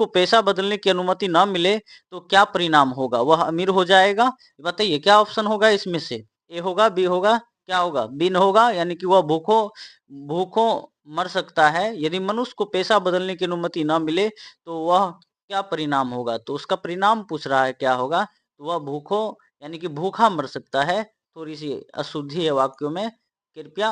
को पेशा बदलने की अनुमति ना मिले तो क्या परिणाम होगा? वह अमीर हो जाएगा। बताइए क्या ऑप्शन होगा इसमें से? ए होगा, बी होगा, क्या होगा? बी होगा, यानी कि वह भूखों भूखों मर सकता है। यदि मनुष्य को पेशा बदलने की अनुमति ना मिले तो वह क्या परिणाम होगा? तो उसका परिणाम पूछ रहा है क्या होगा? तो वह भूखों यानी कि भूखा मर सकता है। थोड़ी सी अशुद्धि है वाक्यों में, कृपया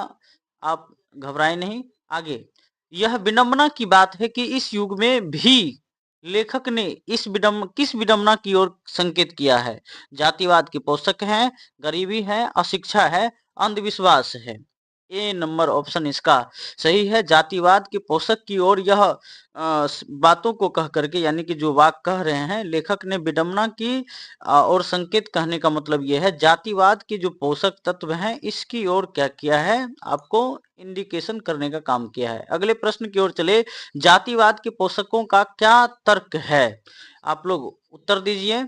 आप घबराएं नहीं। आगे, यह विडंबना की बात है कि इस युग में भी लेखक ने किस विडंबना की ओर संकेत किया है? जातिवाद के पोषक हैं, गरीबी है, अशिक्षा है, अंधविश्वास है। ए नंबर ऑप्शन इसका सही है। जातिवाद के पोषक की ओर यह बातों को कह करके, यानी कि जो वाक कह रहे हैं लेखक ने विडंबना की और संकेत कहने का मतलब यह है जातिवाद के जो पोषक तत्व हैं इसकी ओर क्या किया है, आपको इंडिकेशन करने का काम किया है। अगले प्रश्न की ओर चले, जातिवाद के पोषकों का क्या तर्क है? आप लोग उत्तर दीजिए।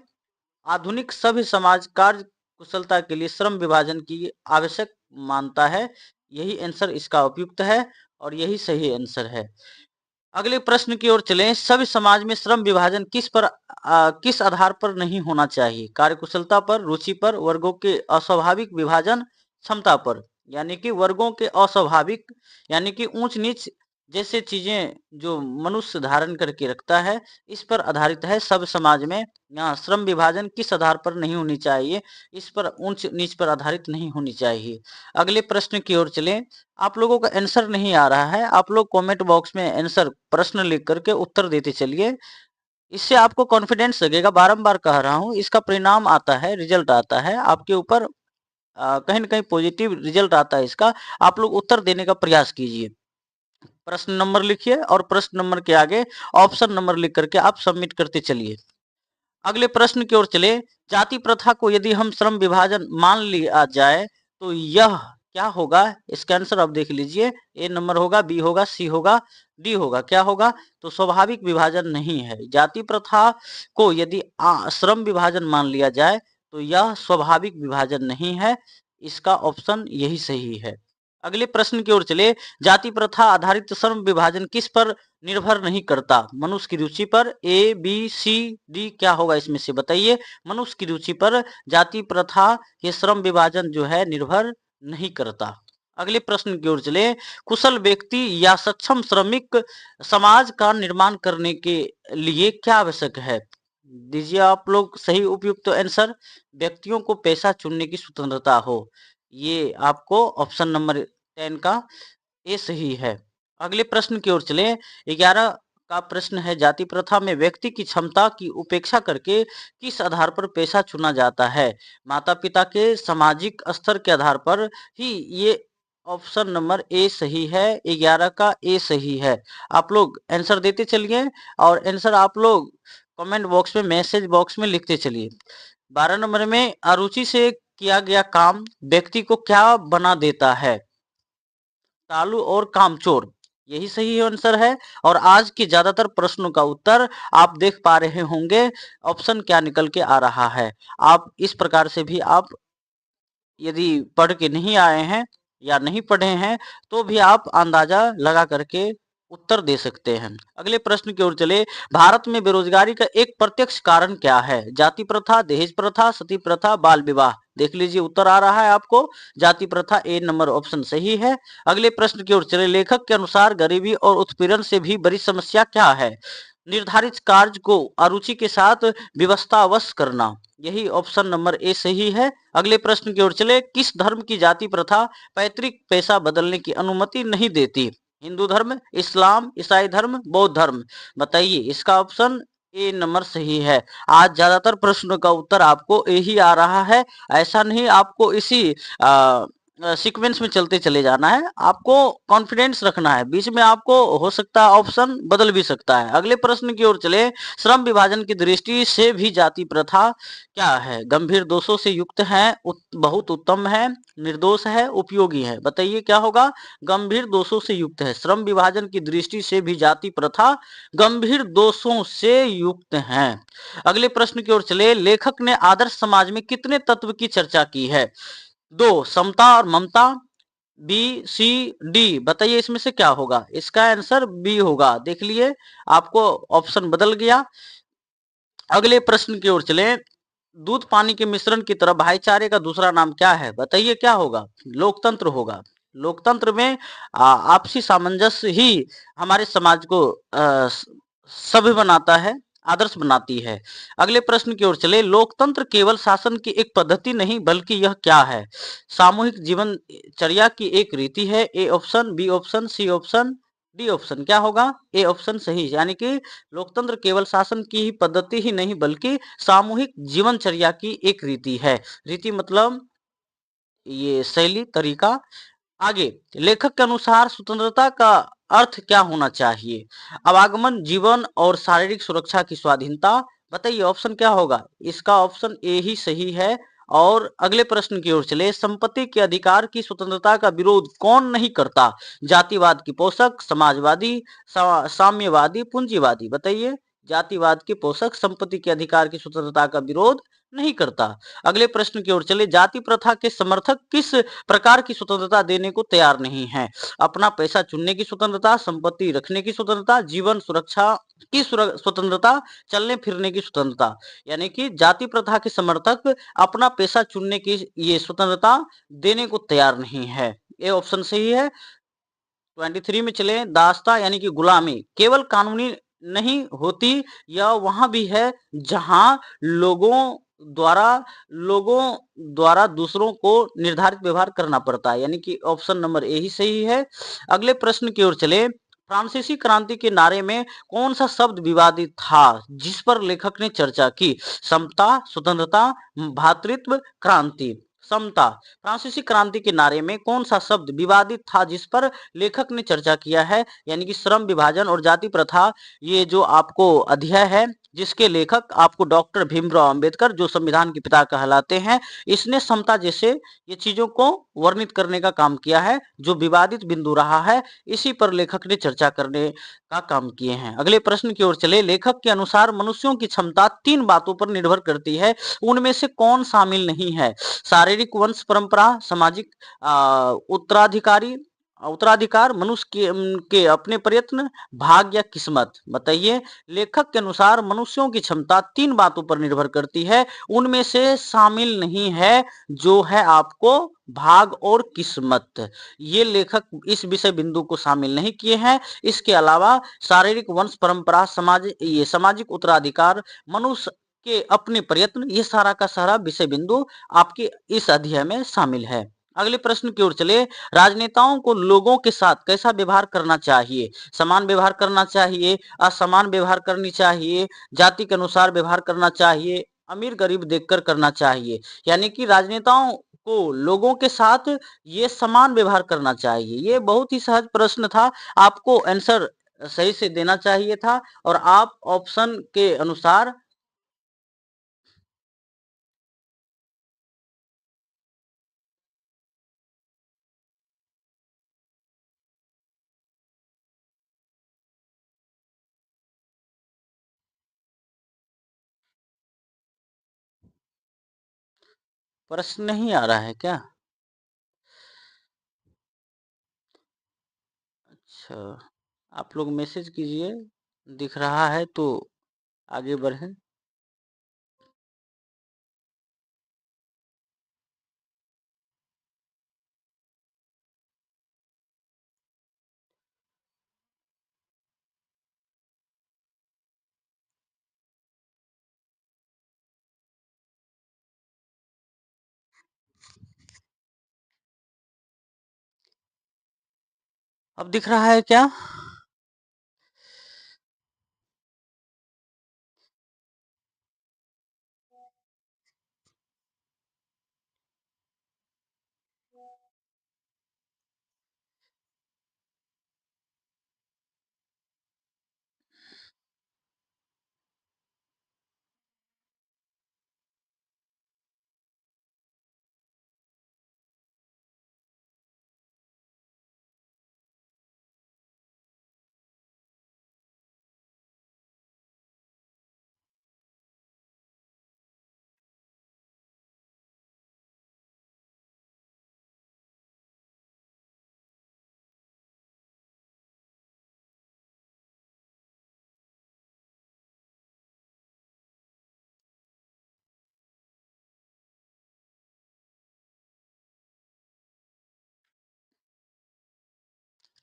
आधुनिक सभ्य समाज कार्य कुशलता के लिए श्रम विभाजन की आवश्यक मानता है। यही आंसर इसका उपयुक्त है और यही सही आंसर है। अगले प्रश्न की ओर चलें, सभ्य समाज में श्रम विभाजन किस आधार पर नहीं होना चाहिए? कार्यकुशलता पर, रुचि पर, वर्गों के अस्वाभाविक विभाजन, क्षमता पर। यानी कि वर्गों के अस्वाभाविक, यानी कि ऊंच नीच जैसे चीजें जो मनुष्य धारण करके रखता है, इस पर आधारित है सभ्य समाज में। यहाँ श्रम विभाजन किस आधार पर नहीं होनी चाहिए? इस पर ऊंच नीच पर आधारित नहीं होनी चाहिए। अगले प्रश्न की ओर चलें। आप लोगों का आंसर नहीं आ रहा है, आप लोग कमेंट बॉक्स में आंसर प्रश्न लिख करके उत्तर देते चलिए। इससे आपको कॉन्फिडेंस लगेगा। बारंबार कह रहा हूं, इसका परिणाम आता है, रिजल्ट आता है आपके ऊपर, कहीं ना कहीं पॉजिटिव रिजल्ट आता है इसका। आप लोग उत्तर देने का प्रयास कीजिए। प्रश्न नंबर लिखिए और प्रश्न नंबर के आगे ऑप्शन नंबर लिख करके आप सबमिट करते चलिए। अगले प्रश्न की ओर चले, जाति प्रथा को यदि हम श्रम विभाजन मान लिया जाए तो यह क्या होगा? इसका आंसर आप देख लीजिए। ए नंबर होगा, बी होगा, सी होगा, डी होगा। क्या होगा? तो स्वाभाविक विभाजन नहीं है। जाति प्रथा को यदि श्रम विभाजन मान लिया जाए तो यह स्वाभाविक विभाजन नहीं है। इसका ऑप्शन यही सही है। अगले प्रश्न की ओर चले, जाति प्रथा आधारित श्रम विभाजन किस पर निर्भर नहीं करता? मनुष्य की रुचि पर। ए, बी, सी, डी क्या होगा इसमें से बताइए? मनुष्य की रुचि पर जाति प्रथा ये श्रम विभाजन जो है निर्भर नहीं करता। अगले प्रश्न की ओर चले, कुशल व्यक्ति या सक्षम श्रमिक समाज का निर्माण करने के लिए क्या आवश्यक है? दीजिए आप लोग सही उपयुक्त आंसर। व्यक्तियों को पेशा चुनने की स्वतंत्रता हो। ये आपको ऑप्शन नंबर 10 का ये सही है। अगले प्रश्न की ओर चले। 11 का प्रश्न है, जाति प्रथा में व्यक्ति की क्षमता की उपेक्षा करके किस आधार पर पेशा चुना जाता है? माता पिता के सामाजिक स्तर के आधार पर ही। ये ऑप्शन नंबर ए सही है। 11 का ए सही है। आप लोग आंसर देते चलिए और आंसर आप लोग कमेंट बॉक्स में, मैसेज बॉक्स में लिखते चलिए। 12 नंबर में, अरुचि से किया गया काम व्यक्ति को क्या बना देता है? तालू और कामचोर। यही सही आंसर है। और आज के ज्यादातर प्रश्नों का उत्तर आप देख पा रहे होंगे ऑप्शन क्या निकल के आ रहा है। आप इस प्रकार से भी आप यदि पढ़ के नहीं आए हैं या नहीं पढ़े हैं तो भी आप अंदाजा लगा करके उत्तर दे सकते हैं। अगले प्रश्न की ओर चले, भारत में बेरोजगारी का एक प्रत्यक्ष कारण क्या है? जाति प्रथा, दहेज प्रथा, सती प्रथा, बाल विवाह। देख लीजिए उत्तर आ रहा है आपको, जाति प्रथा। ए नंबर ऑप्शन सही है। अगले प्रश्न की ओर चले, लेखक के अनुसार गरीबी और उत्पीड़न से भी बड़ी समस्या क्या है? निर्धारित कार्य को अरुचि के साथ व्यवस्थावश करना। यही ऑप्शन नंबर ए सही है। अगले प्रश्न की ओर चले, किस धर्म की जाति प्रथा पैतृक पेशा बदलने की अनुमति नहीं देती? हिंदू धर्म, इस्लाम, ईसाई धर्म, बौद्ध धर्म। बताइए, इसका ऑप्शन ए नंबर सही है। आज ज्यादातर प्रश्नों का उत्तर आपको ए ही आ रहा है। ऐसा नहीं, आपको इसी सीक्वेंस में चलते चले जाना है। आपको कॉन्फिडेंस रखना है, बीच में आपको हो सकता है ऑप्शन बदल भी सकता है। अगले प्रश्न की ओर चले, श्रम विभाजन की दृष्टि से भी जाति प्रथा क्या है? गंभीर दोषों से युक्त है, बहुत उत्तम है, निर्दोष है, उपयोगी है। बताइए क्या होगा? गंभीर दोषों से युक्त है। श्रम विभाजन की दृष्टि से भी जाति प्रथा गंभीर दोषों से युक्त है। अगले प्रश्न की ओर चले, लेखक ने आदर्श समाज में कितने तत्व की चर्चा की है? 2 समता और ममता, बी, सी, डी, बताइए इसमें से क्या होगा? इसका आंसर बी होगा। देख लिए, आपको ऑप्शन बदल गया। अगले प्रश्न की ओर चलें। दूध पानी के मिश्रण की तरह भाईचारे का दूसरा नाम क्या है? बताइए क्या होगा? लोकतंत्र होगा। लोकतंत्र में आपसी सामंजस्य ही हमारे समाज को सभ्य बनाता है, आदर्श बनाती है। अगले प्रश्न की ओर चले। लोकतंत्र केवल शासन की एक पद्धति नहीं बल्कि यह क्या है? सामूहिक जीवन चर्या की एक रीति है। A option, B option, C option, D option. क्या होगा? ए ऑप्शन सही, यानी कि लोकतंत्र केवल शासन की ही पद्धति ही नहीं बल्कि सामूहिक जीवनचर्या की एक रीति है। रीति मतलब ये शैली, तरीका। आगे, लेखक के अनुसार स्वतंत्रता का अर्थ क्या होना चाहिए? अवागमन, जीवन और शारीरिक सुरक्षा की स्वाधीनता। बताइए ऑप्शन क्या होगा? इसका ऑप्शन ए ही सही है। और अगले प्रश्न की ओर चले। संपत्ति के अधिकार की स्वतंत्रता का विरोध कौन नहीं करता? जातिवाद की पोषक, समाजवादी, साम्यवादी, पूंजीवादी। बताइए, जातिवाद के पोषक संपत्ति के अधिकार की स्वतंत्रता का विरोध नहीं करता। अगले प्रश्न की ओर चले। जाति प्रथा के समर्थक किस प्रकार की स्वतंत्रता देने को तैयार नहीं है? अपना पैसा चुनने की स्वतंत्रता, संपत्ति रखने की स्वतंत्रता, जीवन सुरक्षा की स्वतंत्रता, चलने फिरने की स्वतंत्रता। यानी कि जाति प्रथा के समर्थक अपना पैसा चुनने की ये स्वतंत्रता देने को तैयार नहीं है। ये ऑप्शन सही है। 23 में चले। दास्ता यानी कि गुलामी केवल कानूनी नहीं होती, यह वहां भी है जहां द्वारा लोगों द्वारा दूसरों को निर्धारित व्यवहार करना पड़ता है, यानी कि ऑप्शन नंबर ए ही सही है। अगले प्रश्न की ओर चले। फ्रांसीसी क्रांति के नारे में कौन सा शब्द विवादित था जिस पर लेखक ने चर्चा की? समता, स्वतंत्रता, भातृत्व, क्रांति। समता। फ्रांसीसी क्रांति के नारे में कौन सा शब्द विवादित था जिस पर लेखक ने चर्चा किया है? यानी कि श्रम विभाजन और जाति प्रथा। ये जो आपको अध्याय है जिसके लेखक आपको डॉक्टर भीमराव अंबेडकर, जो संविधान के पिता कहलाते हैं, इसने समता जैसे ये चीजों को वर्णित करने का काम किया है। जो विवादित बिंदु रहा है इसी पर लेखक ने चर्चा करने का काम किए हैं। अगले प्रश्न की ओर चले। लेखक के अनुसार मनुष्यों की क्षमता तीन बातों पर निर्भर करती है, उनमें से कौन शामिल नहीं है? शारीरिक वंश परंपरा, सामाजिक उत्तराधिकारी उत्तराधिकार, मनुष्य के अपने प्रयत्न, भाग्य या किस्मत। बताइए, लेखक के अनुसार मनुष्यों की क्षमता तीन बातों पर निर्भर करती है, उनमें से शामिल नहीं है जो है आपको भाग और किस्मत। ये लेखक इस विषय बिंदु को शामिल नहीं किए हैं। इसके अलावा शारीरिक वंश परंपरा, ये सामाजिक उत्तराधिकार, मनुष्य के अपने प्रयत्न, ये सारा का सारा विषय बिंदु आपके इस अध्याय में शामिल है। अगले प्रश्न की ओर चले। राजनेताओं को लोगों के साथ कैसा व्यवहार करना चाहिए? समान व्यवहार करना चाहिए, असमान व्यवहार करनी चाहिए, जाति के अनुसार व्यवहार करना चाहिए, अमीर गरीब देखकर करना चाहिए। यानी कि राजनेताओं को लोगों के साथ ये समान व्यवहार करना चाहिए। ये बहुत ही सहज प्रश्न था, आपको आंसर सही से देना चाहिए था और आप ऑप्शन के अनुसार। प्रश्न नहीं आ रहा है क्या? अच्छा, आप लोग मैसेज कीजिए, दिख रहा है तो आगे बढ़ें। अब दिख रहा है क्या?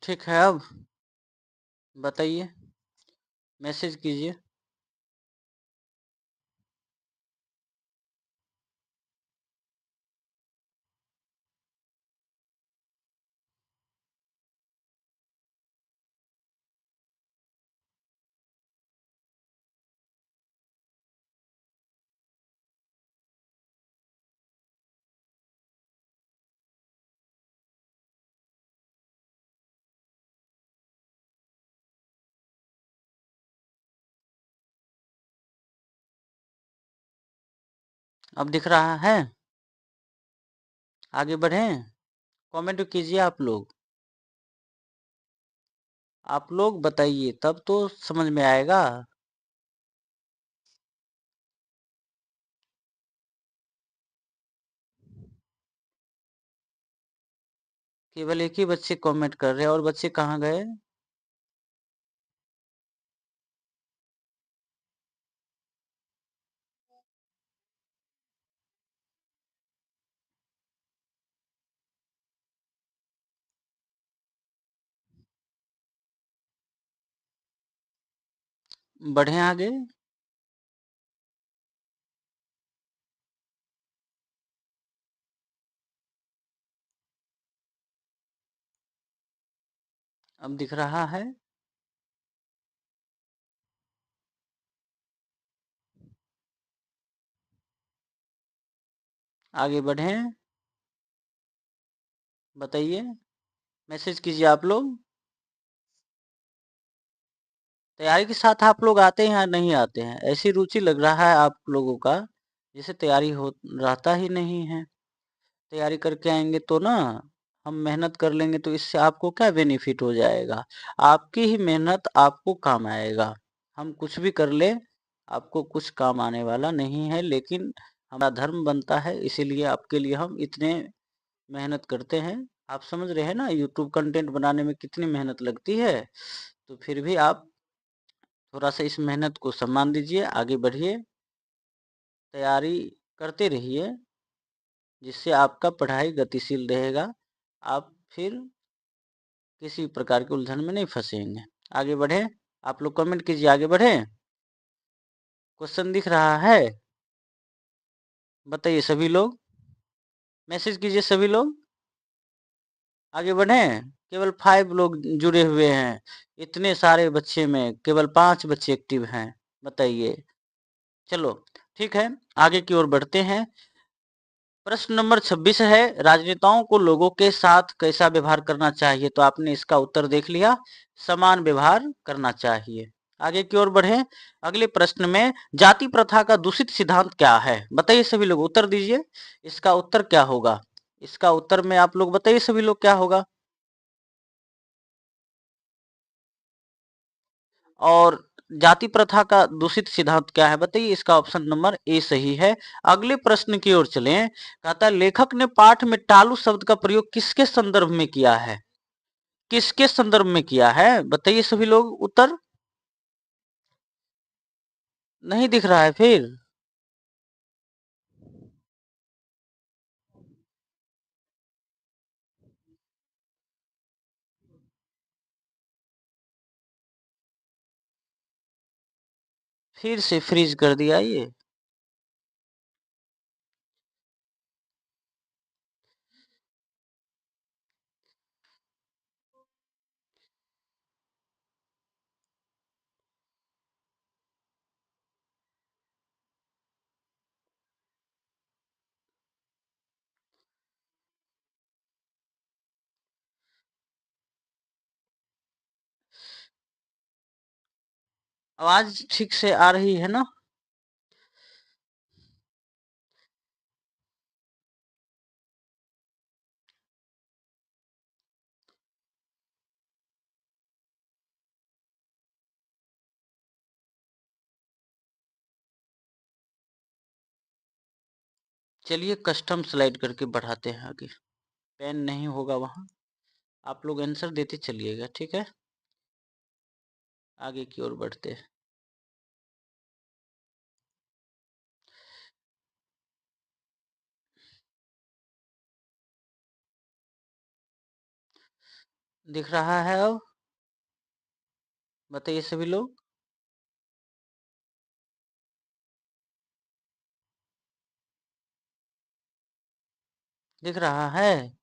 ठीक है, अब बताइए, मैसेज कीजिए। अब दिख रहा है? आगे बढ़ें? कमेंट कीजिए आप लोग। आप लोग बताइए, तब तो समझ में आएगा। केवल एक ही बच्चे कमेंट कर रहे हैं, और बच्चे कहाँ गए? बढ़े आगे। अब दिख रहा है? आगे बढ़ें? बताइए, मैसेज कीजिए आप लोग। तैयारी के साथ आप लोग आते हैं या नहीं आते हैं? ऐसी रुचि लग रहा है आप लोगों का जैसे तैयारी हो रहता ही नहीं है। तैयारी करके आएंगे तो ना, हम मेहनत कर लेंगे तो इससे आपको क्या बेनिफिट हो जाएगा? आपकी ही मेहनत आपको काम आएगा। हम कुछ भी कर ले, आपको कुछ काम आने वाला नहीं है, लेकिन हमारा धर्म बनता है, इसीलिए आपके लिए हम इतने मेहनत करते हैं। आप समझ रहे हैं ना, यूट्यूब कंटेंट बनाने में कितनी मेहनत लगती है। तो फिर भी आप थोड़ा सा इस मेहनत को सम्मान दीजिए, आगे बढ़िए, तैयारी करते रहिए, जिससे आपका पढ़ाई गतिशील रहेगा। आप फिर किसी प्रकार के उलझन में नहीं फंसेंगे। आगे बढ़े, आप लोग कमेंट कीजिए, आगे बढ़े। क्वेश्चन दिख रहा है? बताइए सभी लोग, मैसेज कीजिए सभी लोग। आगे बढ़े। केवल 5 लोग जुड़े हुए हैं, इतने सारे बच्चे में केवल 5 बच्चे एक्टिव हैं। बताइए। चलो ठीक है, आगे की ओर बढ़ते हैं। प्रश्न नंबर 26 है, राजनेताओं को लोगों के साथ कैसा व्यवहार करना चाहिए? तो आपने इसका उत्तर देख लिया, समान व्यवहार करना चाहिए। आगे की ओर बढ़े। अगले प्रश्न में, जाति प्रथा का दूषित सिद्धांत क्या है? बताइए सभी लोग, उत्तर दीजिए। इसका उत्तर क्या होगा? इसका उत्तर में आप लोग बताइए सभी लोग, क्या होगा? और जाति प्रथा का दूषित सिद्धांत क्या है? बताइए। इसका ऑप्शन नंबर ए सही है। अगले प्रश्न की ओर चलें। कहता है, लेखक ने पाठ में टालू शब्द का प्रयोग किसके संदर्भ में किया है? किसके संदर्भ में किया है? बताइए सभी लोग उत्तर। नहीं दिख रहा है फिर? फिर से फ्रीज कर दिया ये। आवाज ठीक से आ रही है ना? चलिए कस्टम स्लाइड करके बढ़ाते हैं आगे। पेन नहीं होगा वहां, आप लोग आंसर देते चलिएगा, ठीक है। आगे की ओर बढ़ते हैं। दिख रहा है अब? बताइए सभी लोग। दिख रहा है?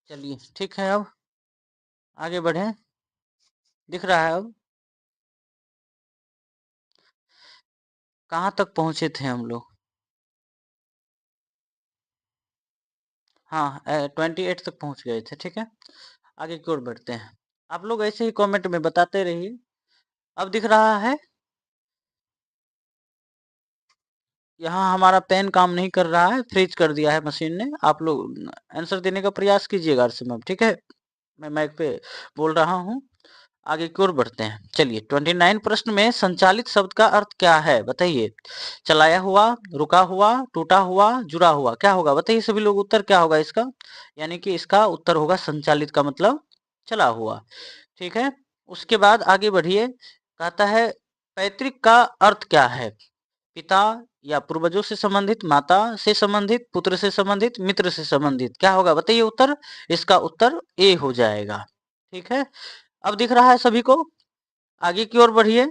चलिए ठीक है, अब आगे बढ़े। दिख रहा है अब? कहाँ तक पहुंचे थे हम लोग? हाँ, 28 तक पहुंच गए थे। ठीक है, आगे की ओर बढ़ते हैं। आप लोग ऐसे ही कमेंट में बताते रहिए। अब दिख रहा है? यहाँ हमारा पेन काम नहीं कर रहा है, फ्रीज कर दिया है मशीन ने। आप लोग आंसर देने का प्रयास कीजिएगा मैम, ठीक है? मैं माइक पे बोल रहा हूँ। आगे की ओर बढ़ते हैं। चलिए, 29 प्रश्न में संचालित शब्द का अर्थ क्या है बताइए? चलाया हुआ, रुका हुआ, टूटा हुआ, जुड़ा हुआ, क्या होगा बताइए सभी लोग? उत्तर क्या होगा इसका? यानी कि इसका उत्तर होगा संचालित का मतलब चला हुआ। ठीक है, उसके बाद आगे बढ़िए। कहता है पैतृक का अर्थ क्या है? पिता या पूर्वजों से संबंधित, माता से संबंधित, पुत्र से संबंधित, मित्र से संबंधित, क्या होगा बताइए उत्तर? इसका उत्तर ए हो जाएगा। ठीक है, अब दिख रहा है सभी को? आगे की ओर बढ़िए।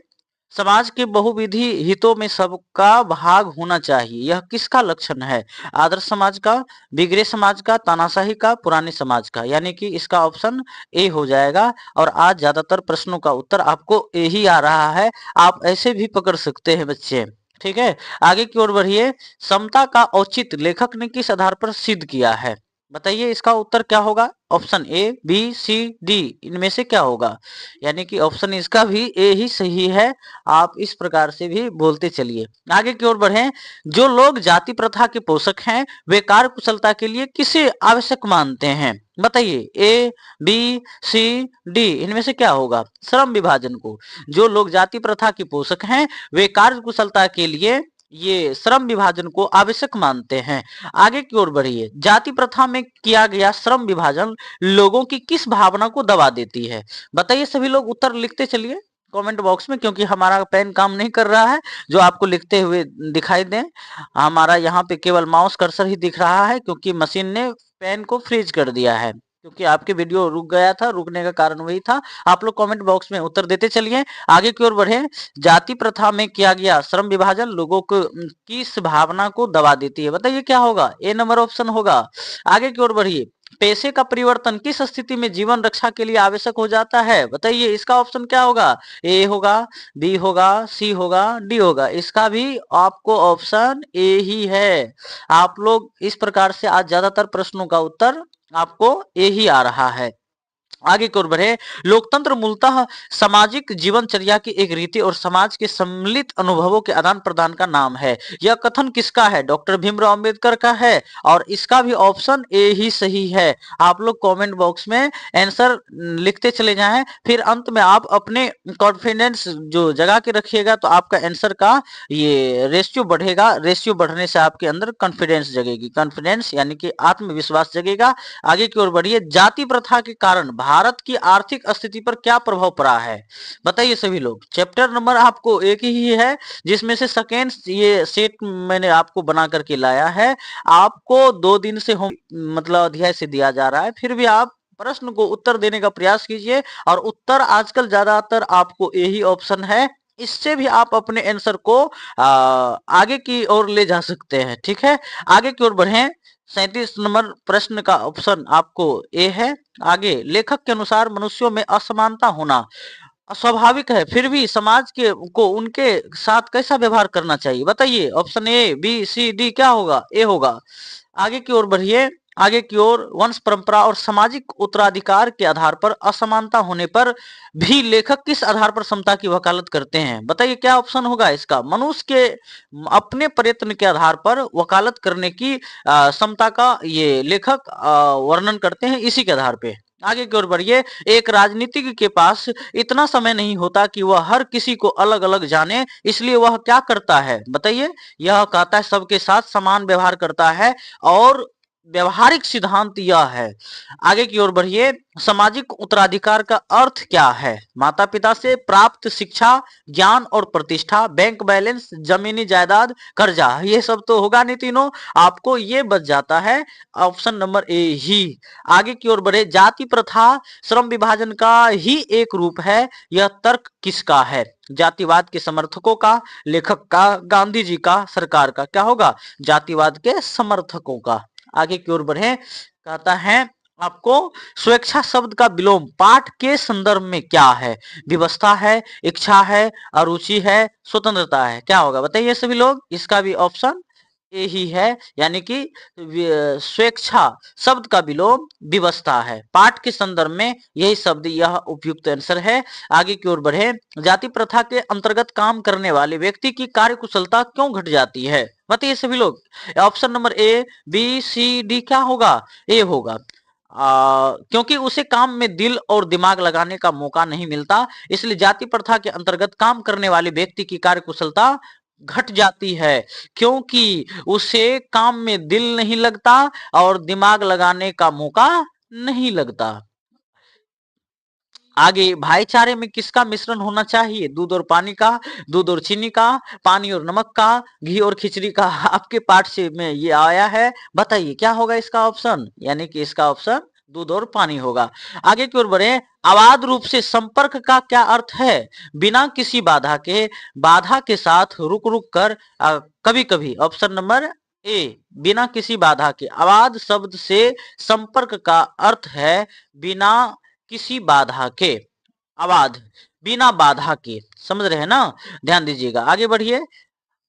समाज के बहुविधि हितों में सबका भाग होना चाहिए, यह किसका लक्षण है? आदर्श समाज का, बिगड़े समाज का, तानाशाही का, पुराने समाज का, यानी कि इसका ऑप्शन ए हो जाएगा। और आज ज्यादातर प्रश्नों का उत्तर आपको ए ही आ रहा है। आप ऐसे भी पकड़ सकते हैं बच्चे। ठीक है, आगे की ओर बढ़िए। समता का औचित्य लेखक ने किस आधार पर सिद्ध किया है? बताइए इसका उत्तर क्या होगा? Option A, B, C, D, इनमें से क्या होगा? यानी कि ऑप्शन इसका भी ए ही सही है। आप इस प्रकार से भी बोलते चलिए। आगे की ओर बढ़ें। जो लोग जाति प्रथा के पोषक हैं वे कार्य कुशलता के लिए किसे आवश्यक मानते हैं? बताइए, ए, बी, सी, डी, इनमें से क्या होगा? श्रम विभाजन को। जो लोग जाति प्रथा के पोषक हैं वे कार्य कुशलता के लिए ये श्रम विभाजन को आवश्यक मानते हैं। आगे की ओर बढ़िए। जाति प्रथा में किया गया श्रम विभाजन लोगों की किस भावना को दबा देती है? बताइए सभी लोग, उत्तर लिखते चलिए कमेंट बॉक्स में, क्योंकि हमारा पेन काम नहीं कर रहा है जो आपको लिखते हुए दिखाई दे। हमारा यहाँ पे केवल माउस कर्सर ही दिख रहा है, क्योंकि मशीन ने पेन को फ्रीज कर दिया है। क्योंकि आपके वीडियो रुक गया था, रुकने का कारण वही था। आप लोग कमेंट बॉक्स में उत्तर देते चलिए। आगे की ओर बढ़े। जाति प्रथा में किया गया श्रम विभाजन लोगों को किस भावना को दबा देती है? बताइए क्या होगा? ए नंबर ऑप्शन होगा। आगे की ओर बढ़िए। पेशे का परिवर्तन किस स्थिति में जीवन रक्षा के लिए आवश्यक हो जाता है? बताइए इसका ऑप्शन क्या होगा? ए होगा, बी होगा, सी होगा, डी होगा? इसका भी आपको ऑप्शन ए ही है। आप लोग इस प्रकार से आज ज्यादातर प्रश्नों का उत्तर आपको ए ही आ रहा है। आगे की ओर बढ़े। लोकतंत्र मूलतः सामाजिक जीवनचर्या की एक रीति और समाज के सम्मिलित अनुभवों के आदान प्रदान का नाम है। यह कथन किसका है? डॉक्टर भीमराव अंबेडकर का है। और इसका भी ऑप्शन ए ही सही है। आप लोग कमेंट बॉक्स में आंसर लिखते चले जाएं, फिर अंत में आप अपने कॉन्फिडेंस जो जगा के रखिएगा तो आपका आंसर का ये रेशियो बढ़ेगा। रेशियो बढ़ने से आपके अंदर कॉन्फिडेंस जगेगी। कॉन्फिडेंस यानी कि आत्मविश्वास जगेगा। आगे की ओर बढ़िए। जाति प्रथा के कारण भारत की आर्थिक स्थिति पर क्या प्रभाव पड़ा है? बताइए सभी लोग। चैप्टर नंबर आपको एक ही है, जिसमें से सेकेंड ये सेट मैंने आपको बना करके लाया है। आपको 2 दिन से होम मतलब अध्याय से दिया जा रहा है, फिर भी आप प्रश्न को उत्तर देने का प्रयास कीजिए। और उत्तर आजकल ज्यादातर आपको यही ऑप्शन है। इससे भी आप अपने आंसर को आगे की ओर ले जा सकते हैं। ठीक है, आगे की ओर बढ़ें। 37 नंबर प्रश्न का ऑप्शन आपको ए है। आगे, लेखक के अनुसार मनुष्यों में असमानता होना स्वाभाविक है, फिर भी समाज के को उनके साथ कैसा व्यवहार करना चाहिए, बताइए। Option A, B, C, D क्या होगा? ए होगा। आगे की ओर बढ़िए। आगे की ओर, वंश परंपरा और सामाजिक उत्तराधिकार के आधार पर असमानता होने पर भी लेखक किस आधार पर समता की वकालत करते हैं, बताइए क्या ऑप्शन होगा इसका? मनुष्य के अपने प्रयत्न के आधार पर वकालत करने की समता का ये लेखक वर्णन करते हैं, इसी के आधार पे। आगे की ओर बढ़िए। एक राजनीतिज्ञ के पास इतना समय नहीं होता कि वह हर किसी को अलग अलग जाने, इसलिए वह क्या करता है, बताइए। यह कहता है सबके साथ समान व्यवहार करता है, और व्यवहारिक सिद्धांत यह है। आगे की ओर बढ़िए। सामाजिक उत्तराधिकार का अर्थ क्या है? माता पिता से प्राप्त शिक्षा, ज्ञान और प्रतिष्ठा, बैंक बैलेंस, जमीनी जायदाद, कर्जा, ये सब तो होगा नहीं तीनों, आपको ये बच जाता है ऑप्शन नंबर ए ही। आगे की ओर बढ़े। जाति प्रथा श्रम विभाजन का ही एक रूप है, यह तर्क किसका है? जातिवाद के समर्थकों का, लेखक का, गांधी जी का, सरकार का? क्या होगा? जातिवाद के समर्थकों का। आगे की ओर बढ़े। कहता है आपको स्वेच्छा शब्द का विलोम पाठ के संदर्भ में क्या है? व्यवस्था है, इच्छा है, अरुचि है, स्वतंत्रता है? क्या होगा बताइए सभी लोग। इसका भी ऑप्शन ए ही है, यानी कि स्वेच्छा शब्द का विलोम विवस्था है। पाठ के संदर्भ में यही शब्द, यह उपयुक्त आंसर है। आगे की ओर बढ़े। जाति प्रथा के अंतर्गत काम करने वाले व्यक्ति की कार्यकुशलता क्यों घट जाती है, बताइए सभी लोग। Option number A, B, C, D क्या होगा? ए होगा। क्योंकि उसे काम में दिल और दिमाग लगाने का मौका नहीं मिलता, इसलिए जाति प्रथा के अंतर्गत काम करने वाले व्यक्ति की कार्यकुशलता घट जाती है, क्योंकि उसे काम में दिल नहीं लगता और दिमाग लगाने का मौका नहीं लगता। आगे, भाईचारे में किसका मिश्रण होना चाहिए? दूध और पानी का, दूध और चीनी का, पानी और नमक का, घी और खिचड़ी का? आपके पाठ से में ये आया है, बताइए क्या होगा इसका ऑप्शन, यानी कि इसका ऑप्शन दूध और पानी होगा। आगे की ओर बढ़े। अबाध रूप से संपर्क का क्या अर्थ है? बिना किसी बाधा के, बाधा के साथ, रुक रुक कर, कभी कभी। ऑप्शन नंबर ए, बिना किसी बाधा के। अबाध शब्द से संपर्क का अर्थ है बिना किसी बाधा के, अबाध, बिना बाधा के, समझ रहे हैं ना? ध्यान दीजिएगा। आगे बढ़िए।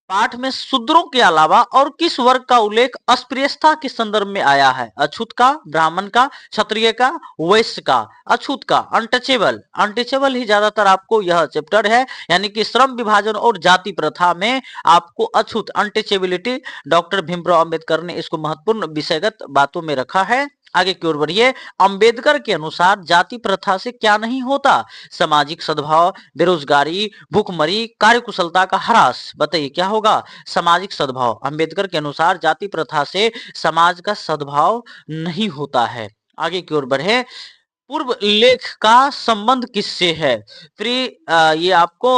पाठ में शूद्रों के अलावा और किस वर्ग का उल्लेख अस्पृश्यता के संदर्भ में आया है? अछूत का, ब्राह्मण का, क्षत्रिय का, वैश्य का? अछूत का, अनटचेबल, अनटचेबल ही ज्यादातर आपको यह चैप्टर है, यानी कि श्रम विभाजन और जाति प्रथा में आपको अछूत, अनटचेबिलिटी, डॉक्टर भीमराव अंबेडकर ने इसको महत्वपूर्ण विषयगत बातों में रखा है। आगे की ओर बढ़िए। अंबेडकर के अनुसार जाति प्रथा से क्या नहीं होता? सामाजिक सद्भाव, बेरोजगारी, भूखमरी, कार्यकुशलता का ह्रास? बताइए क्या होगा? सामाजिक सद्भाव। अंबेडकर के अनुसार जाति प्रथा से समाज का सद्भाव नहीं होता है। आगे की ओर बढ़े। पूर्व लेख का संबंध किससे है? प्री ये आपको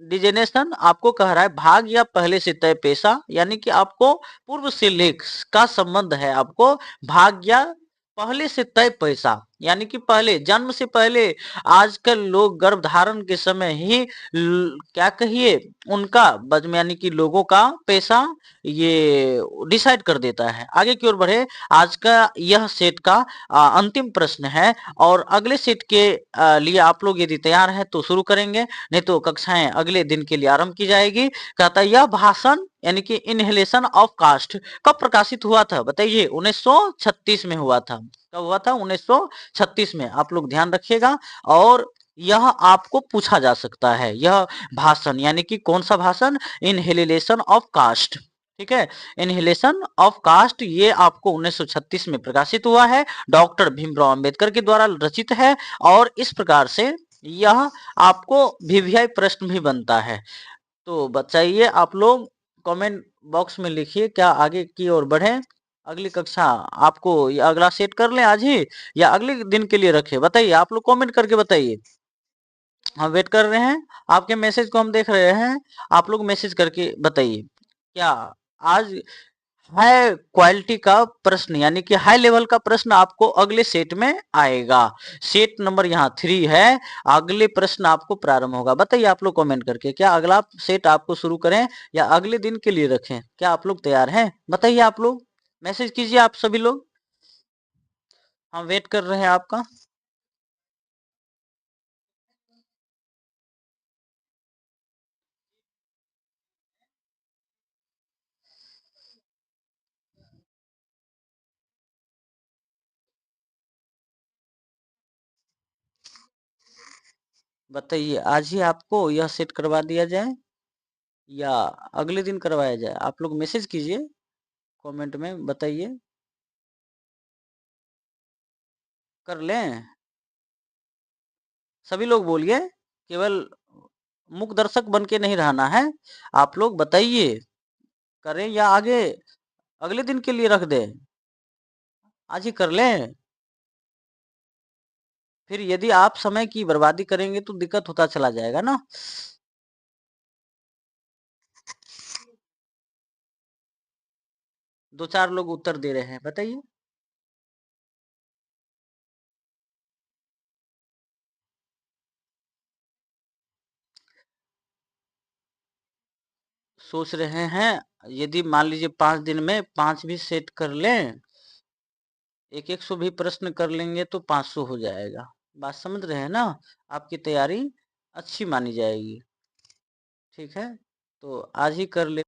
डिजेनेशन आपको कह रहा है भाग या पहले से तय पेशा, यानी कि आपको पूर्व से लेख का संबंध है, आपको भाग या पहले से तय पैसा, यानी कि पहले जन्म से पहले। आजकल लोग गर्भ धारण के समय ही क्या कहिए उनका यानी कि लोगों का पैसा ये डिसाइड कर देता है। आगे की ओर बढ़े। आज का यह सेट का अंतिम प्रश्न है, और अगले सेट के लिए आप लोग यदि तैयार हैं तो शुरू करेंगे, नहीं तो कक्षाएं अगले दिन के लिए आरंभ की जाएगी। कहता है यह भाषण यानी कि इनहेलेशन ऑफ कास्ट कब प्रकाशित हुआ था? बताइए। 1936 में हुआ था। कब हुआ था? 1936 में। आप लोग ध्यान रखिएगा, और यह आपको पूछा जा सकता है। यह भाषण यानी कि कौन सा भाषण? इनहेलेशन ऑफ कास्ट, ठीक है। इनहेलेशन ऑफ कास्ट ये आपको 1936 में प्रकाशित हुआ है, डॉक्टर भीमराव अंबेडकर के द्वारा रचित है, और इस प्रकार से यह आपको वीवीआई प्रश्न भी बनता है। तो बताइए आप लोग, कमेंट बॉक्स में लिखिए क्या आगे की ओर बढ़े। अगली कक्षा आपको अगला सेट कर लें आज ही, या अगले दिन के लिए रखें? बताइए आप लोग, कमेंट करके बताइए। हम वेट कर रहे हैं, आपके मैसेज को हम देख रहे हैं, आप लोग मैसेज करके बताइए क्या आज हाई क्वालिटी का प्रश्न यानी कि हाई लेवल का प्रश्न आपको अगले सेट में आएगा। सेट नंबर यहाँ 3 है। अगले प्रश्न आपको प्रारंभ होगा। बताइए आप लोग कमेंट करके, क्या अगला सेट आपको शुरू करें या अगले दिन के लिए रखें? क्या आप लोग तैयार हैं? बताइए आप लोग, मैसेज कीजिए आप सभी लोग, हम वेट कर रहे हैं आपका। बताइए आज ही आपको यह सेट करवा दिया जाए या अगले दिन करवाया जाए? आप लोग मैसेज कीजिए कमेंट में, बताइए। कर लें? सभी लोग बोलिए, केवल मुख दर्शक बन के नहीं रहना है। आप लोग बताइए, करें या आगे अगले दिन के लिए रख दें? आज ही कर लें? फिर यदि आप समय की बर्बादी करेंगे तो दिक्कत होता चला जाएगा ना। दो चार लोग उत्तर दे रहे हैं, बताइए। सोच रहे हैं, यदि मान लीजिए 5 दिन में 5 भी सेट कर लें, 100 भी प्रश्न कर लेंगे तो 500 हो जाएगा। बात समझ रहे हैं ना? आपकी तैयारी अच्छी मानी जाएगी। ठीक है, तो आज ही कर ले।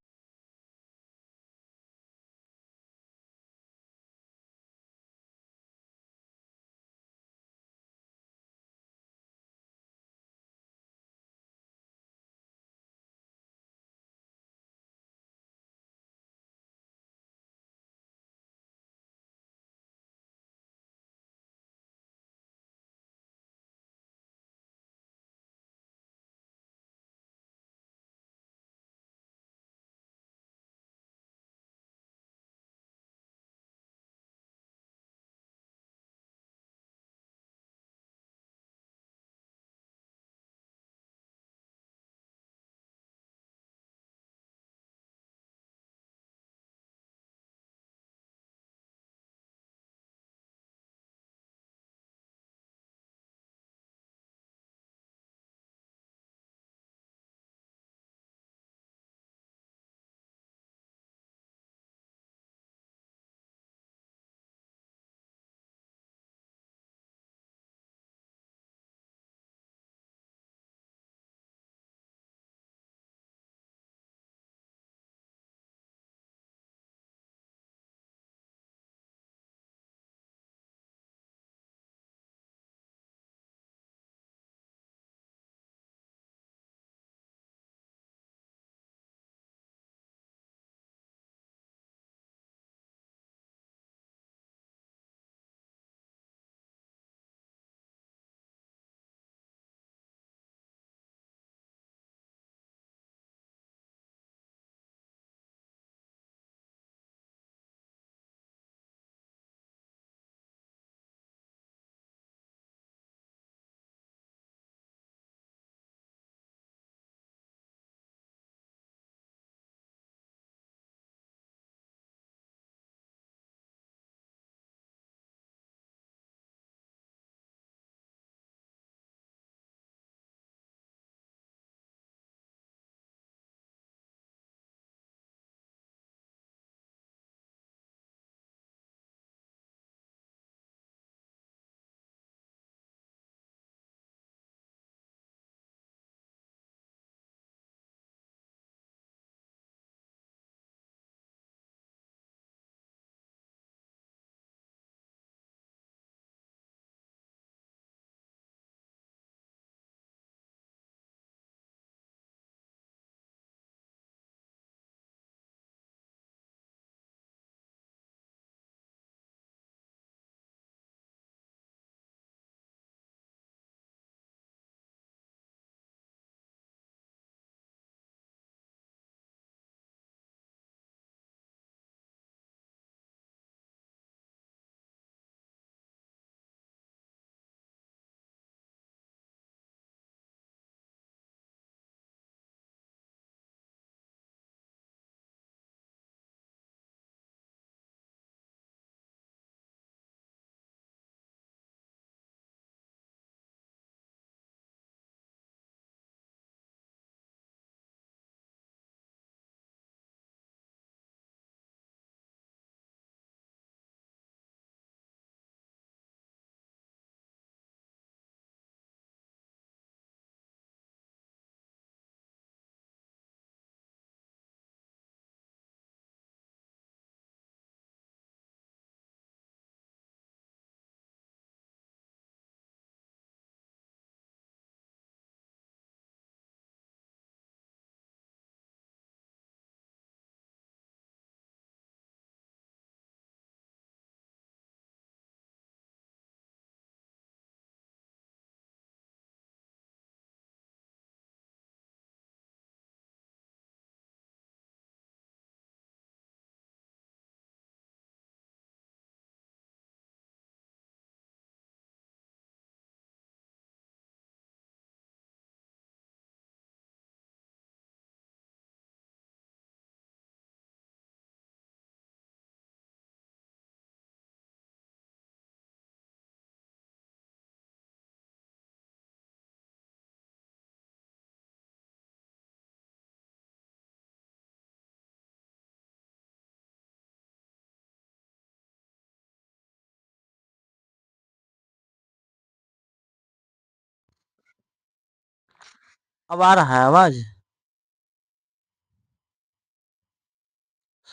अब आ रहा है आवाज?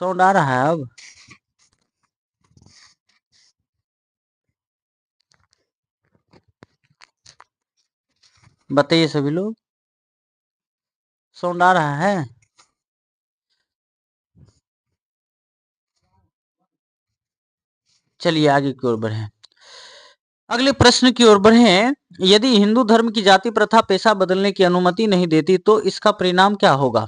साउंड आ रहा है अब? बताइए सभी लोग, साउंड आ रहा है? चलिए आगे की ओर बढ़े। अगले प्रश्न की ओर बढ़ें। यदि हिंदू धर्म की जाति प्रथा पेशा बदलने की अनुमति नहीं देती तो इसका परिणाम क्या होगा?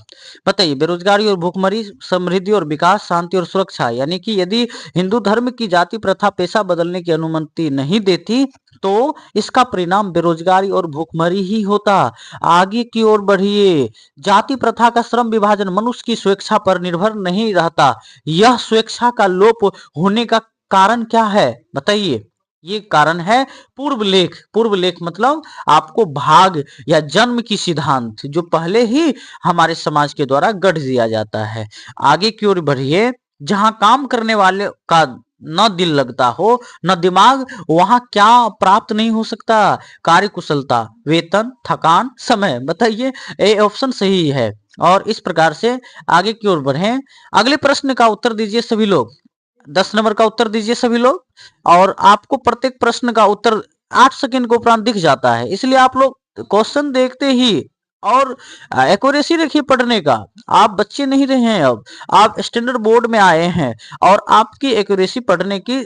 बताइए। बेरोजगारी और भूखमरी, समृद्धि और विकास, शांति और सुरक्षा। यानी कि यदि हिंदू धर्म की जाति प्रथा पेशा बदलने की अनुमति नहीं देती तो इसका परिणाम बेरोजगारी और भूखमरी ही होता। आगे की ओर बढ़िए। जाति प्रथा का श्रम विभाजन मनुष्य की स्वेच्छा पर निर्भर नहीं रहता। यह स्वेच्छा का लोप होने का कारण क्या है? बताइए। ये कारण है पूर्व लेख। पूर्व लेख मतलब आपको भाग या जन्म की सिद्धांत, जो पहले ही हमारे समाज के द्वारा गढ़ दिया जाता है। आगे की ओर बढ़िए। जहां काम करने वाले का न दिल लगता हो न दिमाग, वहां क्या प्राप्त नहीं हो सकता? कार्य कुशलता, वेतन, थकान, समय। बताइए, ये ऑप्शन सही है। और इस प्रकार से आगे की ओर बढ़े। अगले प्रश्न का उत्तर दीजिए सभी लोग। 10 नंबर का उत्तर दीजिए सभी लोग। और आपको प्रत्येक प्रश्न का उत्तर 8 सेकंड के उपरांत दिख जाता है, इसलिए आप लोग क्वेश्चन देखते ही और एक्यूरेसी रखिए पढ़ने का। आप बच्चे नहीं रहे हैं, अब आप स्टैंडर्ड बोर्ड में आए हैं और आपकी एक्यूरेसी पढ़ने की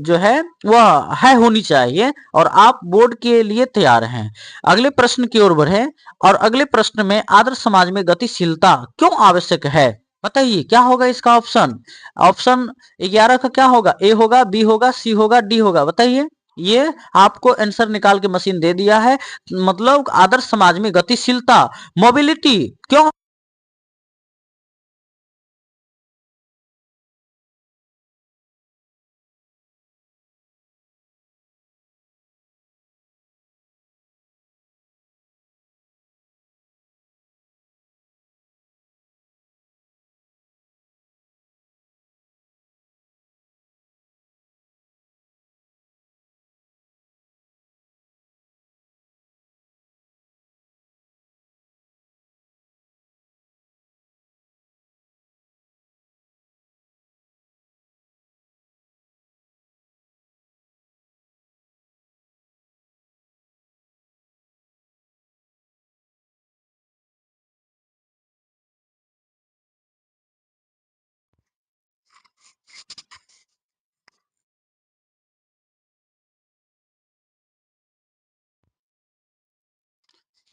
जो है वह है होनी चाहिए, और आप बोर्ड के लिए तैयार हैं। अगले प्रश्न की ओर बढ़े। और अगले प्रश्न में आदर्श समाज में गतिशीलता क्यों आवश्यक है? बताइए क्या होगा इसका ऑप्शन? ऑप्शन 11 का क्या होगा? ए होगा, बी होगा, सी होगा, डी होगा। बताइए। ये आपको आंसर निकाल के मशीन दे दिया है। मतलब आदर्श समाज में गतिशीलता, मोबिलिटी क्यों?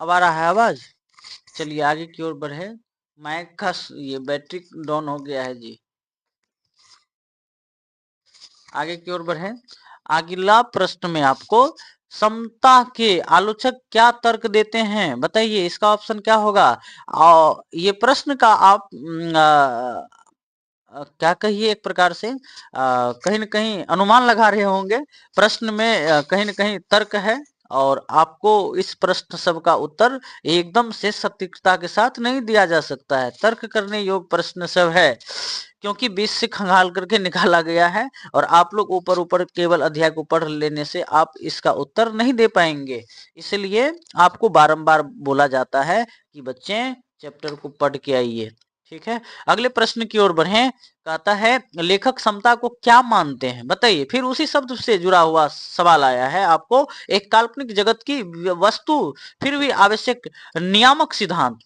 अब आ रहा है आवाज? चलिए आगे की ओर बढ़े। माइक का ये बैटरी डाउन हो गया है जी। आगे की ओर बढ़े। अगला प्रश्न में आपको समता के आलोचक क्या तर्क देते हैं? बताइए इसका ऑप्शन क्या होगा? और ये प्रश्न का आप क्या कहिए, एक प्रकार से कहीं न कहीं अनुमान लगा रहे होंगे। प्रश्न में कहीं न कहीं तर्क है, और आपको इस प्रश्न सब का उत्तर एकदम से सटीकता के साथ नहीं दिया जा सकता है। तर्क करने योग्य प्रश्न सब है, क्योंकि बीच से खंगाल करके निकाला गया है, और आप लोग ऊपर ऊपर केवल अध्याय को पढ़ लेने से आप इसका उत्तर नहीं दे पाएंगे। इसलिए आपको बारंबार बोला जाता है कि बच्चे चैप्टर को पढ़ के आइए। ठीक है। अगले प्रश्न की ओर बढ़ें। कहता है लेखक समता को क्या मानते हैं? बताइए। फिर उसी शब्द से जुड़ा हुआ सवाल आया है आपको। एक काल्पनिक जगत की वस्तु फिर भी आवश्यक नियामक सिद्धांत।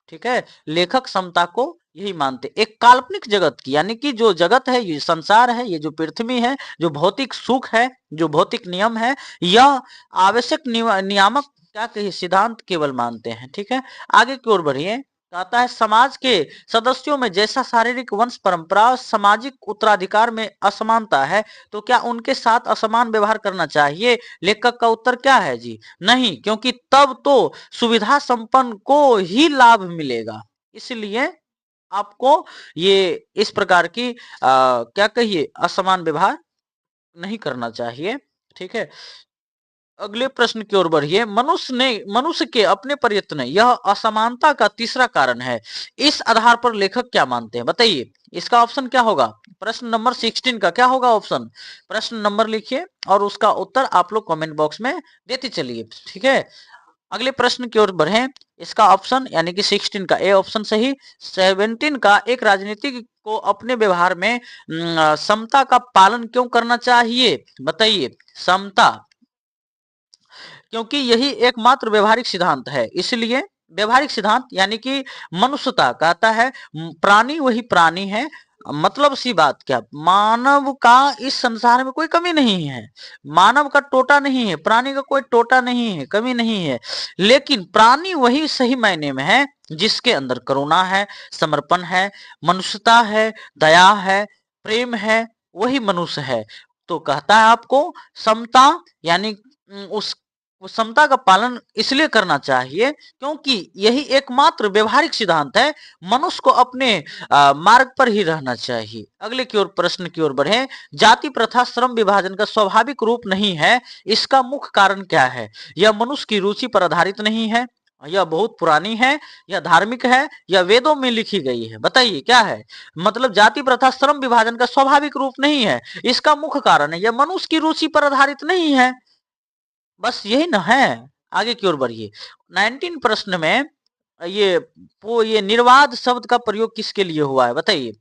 ठीक है। लेखक समता को यही मानते, एक काल्पनिक जगत की, यानी कि जो जगत है, ये संसार है, ये जो पृथ्वी है, जो भौतिक सुख है, जो भौतिक नियम है, यह आवश्यक नियामक क्या कहिए सिद्धांत केवल मानते हैं। ठीक है। आगे की ओर बढ़िए। कहता है समाज के सदस्यों में जैसा शारीरिक वंश परंपरा और सामाजिक उत्तराधिकार में असमानता है, तो क्या उनके साथ असमान व्यवहार करना चाहिए? लेखक का उत्तर क्या है जी? नहीं, क्योंकि तब तो सुविधा संपन्न को ही लाभ मिलेगा। इसलिए आपको ये इस प्रकार की क्या कहिए असमान व्यवहार नहीं करना चाहिए। ठीक है। अगले प्रश्न की ओर बढ़िए। मनुष्य के अपने प्रयत्न यह असमानता का तीसरा कारण है, इस आधार पर लेखक क्या मानते हैं? बताइए इसका ऑप्शन क्या होगा? प्रश्न नंबर 16 का क्या होगा ऑप्शन? प्रश्न नंबर लिखिए और उसका उत्तर आप लोग कमेंट बॉक्स में देते चलिए। ठीक है। अगले प्रश्न की ओर बढ़े। इसका ऑप्शन यानी कि 16 का ए ऑप्शन सही। 17 का एक राजनीतिक को अपने व्यवहार में समता का पालन क्यों करना चाहिए, बताइए। समता, क्योंकि यही एकमात्र व्यवहारिक सिद्धांत है, इसलिए व्यवहारिक सिद्धांत यानी कि मनुष्यता कहता है प्राणी वही प्राणी है। मतलब सी बात क्या, मानव का इस संसार में कोई कमी नहीं है, मानव का टोटा नहीं है, प्राणी का कोई टोटा नहीं है, कमी नहीं है, लेकिन प्राणी वही सही मायने में है जिसके अंदर करुणा है, समर्पण है, मनुष्यता है, दया है, प्रेम है, वही मनुष्य है। तो कहता है आपको समता यानी उस समता का पालन इसलिए करना चाहिए क्योंकि यही एकमात्र व्यवहारिक सिद्धांत है, मनुष्य को अपने मार्ग पर ही रहना चाहिए। अगले की ओर प्रश्न की ओर बढ़े। जाति प्रथा श्रम विभाजन का स्वाभाविक रूप नहीं है, इसका मुख्य कारण क्या है? यह मनुष्य की रुचि पर आधारित नहीं है, यह बहुत पुरानी है, यह धार्मिक है, या वेदों में लिखी गई है, बताइए क्या है? मतलब जाति प्रथा श्रम विभाजन का स्वाभाविक रूप नहीं है, इसका मुख्य कारण है यह मनुष्य की रुचि पर आधारित नहीं है, बस यही ना है। आगे की ओर बढ़िए। 19 प्रश्न में ये ये निर्वाध शब्द का प्रयोग किसके लिए हुआ है, बताइए।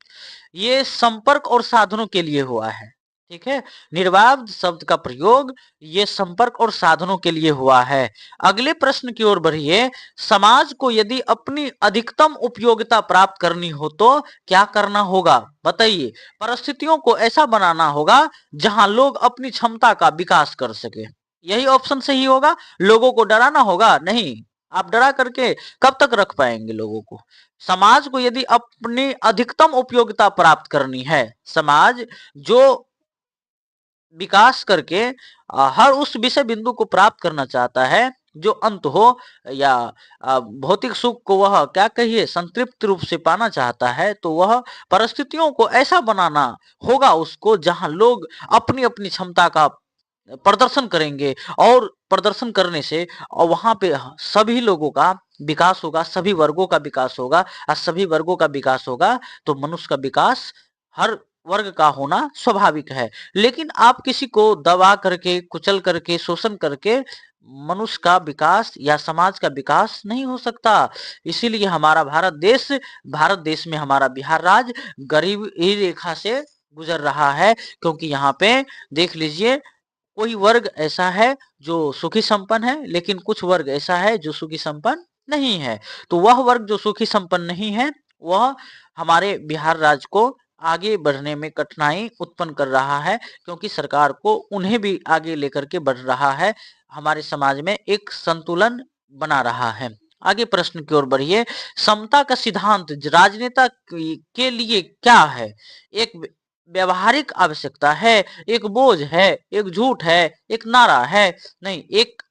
ये संपर्क और साधनों के लिए हुआ है, ठीक है। निर्वाध शब्द का प्रयोग ये संपर्क और साधनों के लिए हुआ है। अगले प्रश्न की ओर बढ़िए। समाज को यदि अपनी अधिकतम उपयोगिता प्राप्त करनी हो तो क्या करना होगा, बताइए। परिस्थितियों को ऐसा बनाना होगा जहां लोग अपनी क्षमता का विकास कर सके, यही ऑप्शन सही होगा। लोगों को डराना होगा नहीं, आप डरा करके कब तक रख पाएंगे लोगों को। समाज को यदि अपनी अधिकतम उपयोगिता प्राप्त करनी है, समाज जो विकास करके हर उस विषय बिंदु को प्राप्त करना चाहता है जो अंत हो, या भौतिक सुख को वह क्या कहिए संतृप्त रूप से पाना चाहता है, तो वह परिस्थितियों को ऐसा बनाना होगा उसको जहां लोग अपनी अपनी क्षमता का प्रदर्शन करेंगे, और प्रदर्शन करने से और वहां पे सभी लोगों का विकास होगा, सभी वर्गों का विकास होगा, और सभी वर्गों का विकास होगा तो मनुष्य का विकास हर वर्ग का होना स्वाभाविक है। लेकिन आप किसी को दबा करके, कुचल करके, शोषण करके मनुष्य का विकास या समाज का विकास नहीं हो सकता। इसीलिए हमारा भारत देश में हमारा बिहार राज्य गरीबी रेखा से गुजर रहा है, क्योंकि यहाँ पे देख लीजिए कोई वर्ग ऐसा है जो सुखी संपन्न है, लेकिन कुछ वर्ग ऐसा है जो सुखी संपन्न नहीं है। तो वह वर्ग जो सुखी संपन्न नहीं है, वह हमारे बिहार राज्य को आगे बढ़ने में कठिनाई उत्पन्न कर रहा है, क्योंकि सरकार को उन्हें भी आगे लेकर के बढ़ रहा है, हमारे समाज में एक संतुलन बना रहा है। आगे प्रश्न की ओर बढ़िए। समता का सिद्धांत राजनेता के लिए क्या है? एक व्यवहारिक आवश्यकता है, एक बोझ है, एक झूठ है, एक नारा है? नहीं, एक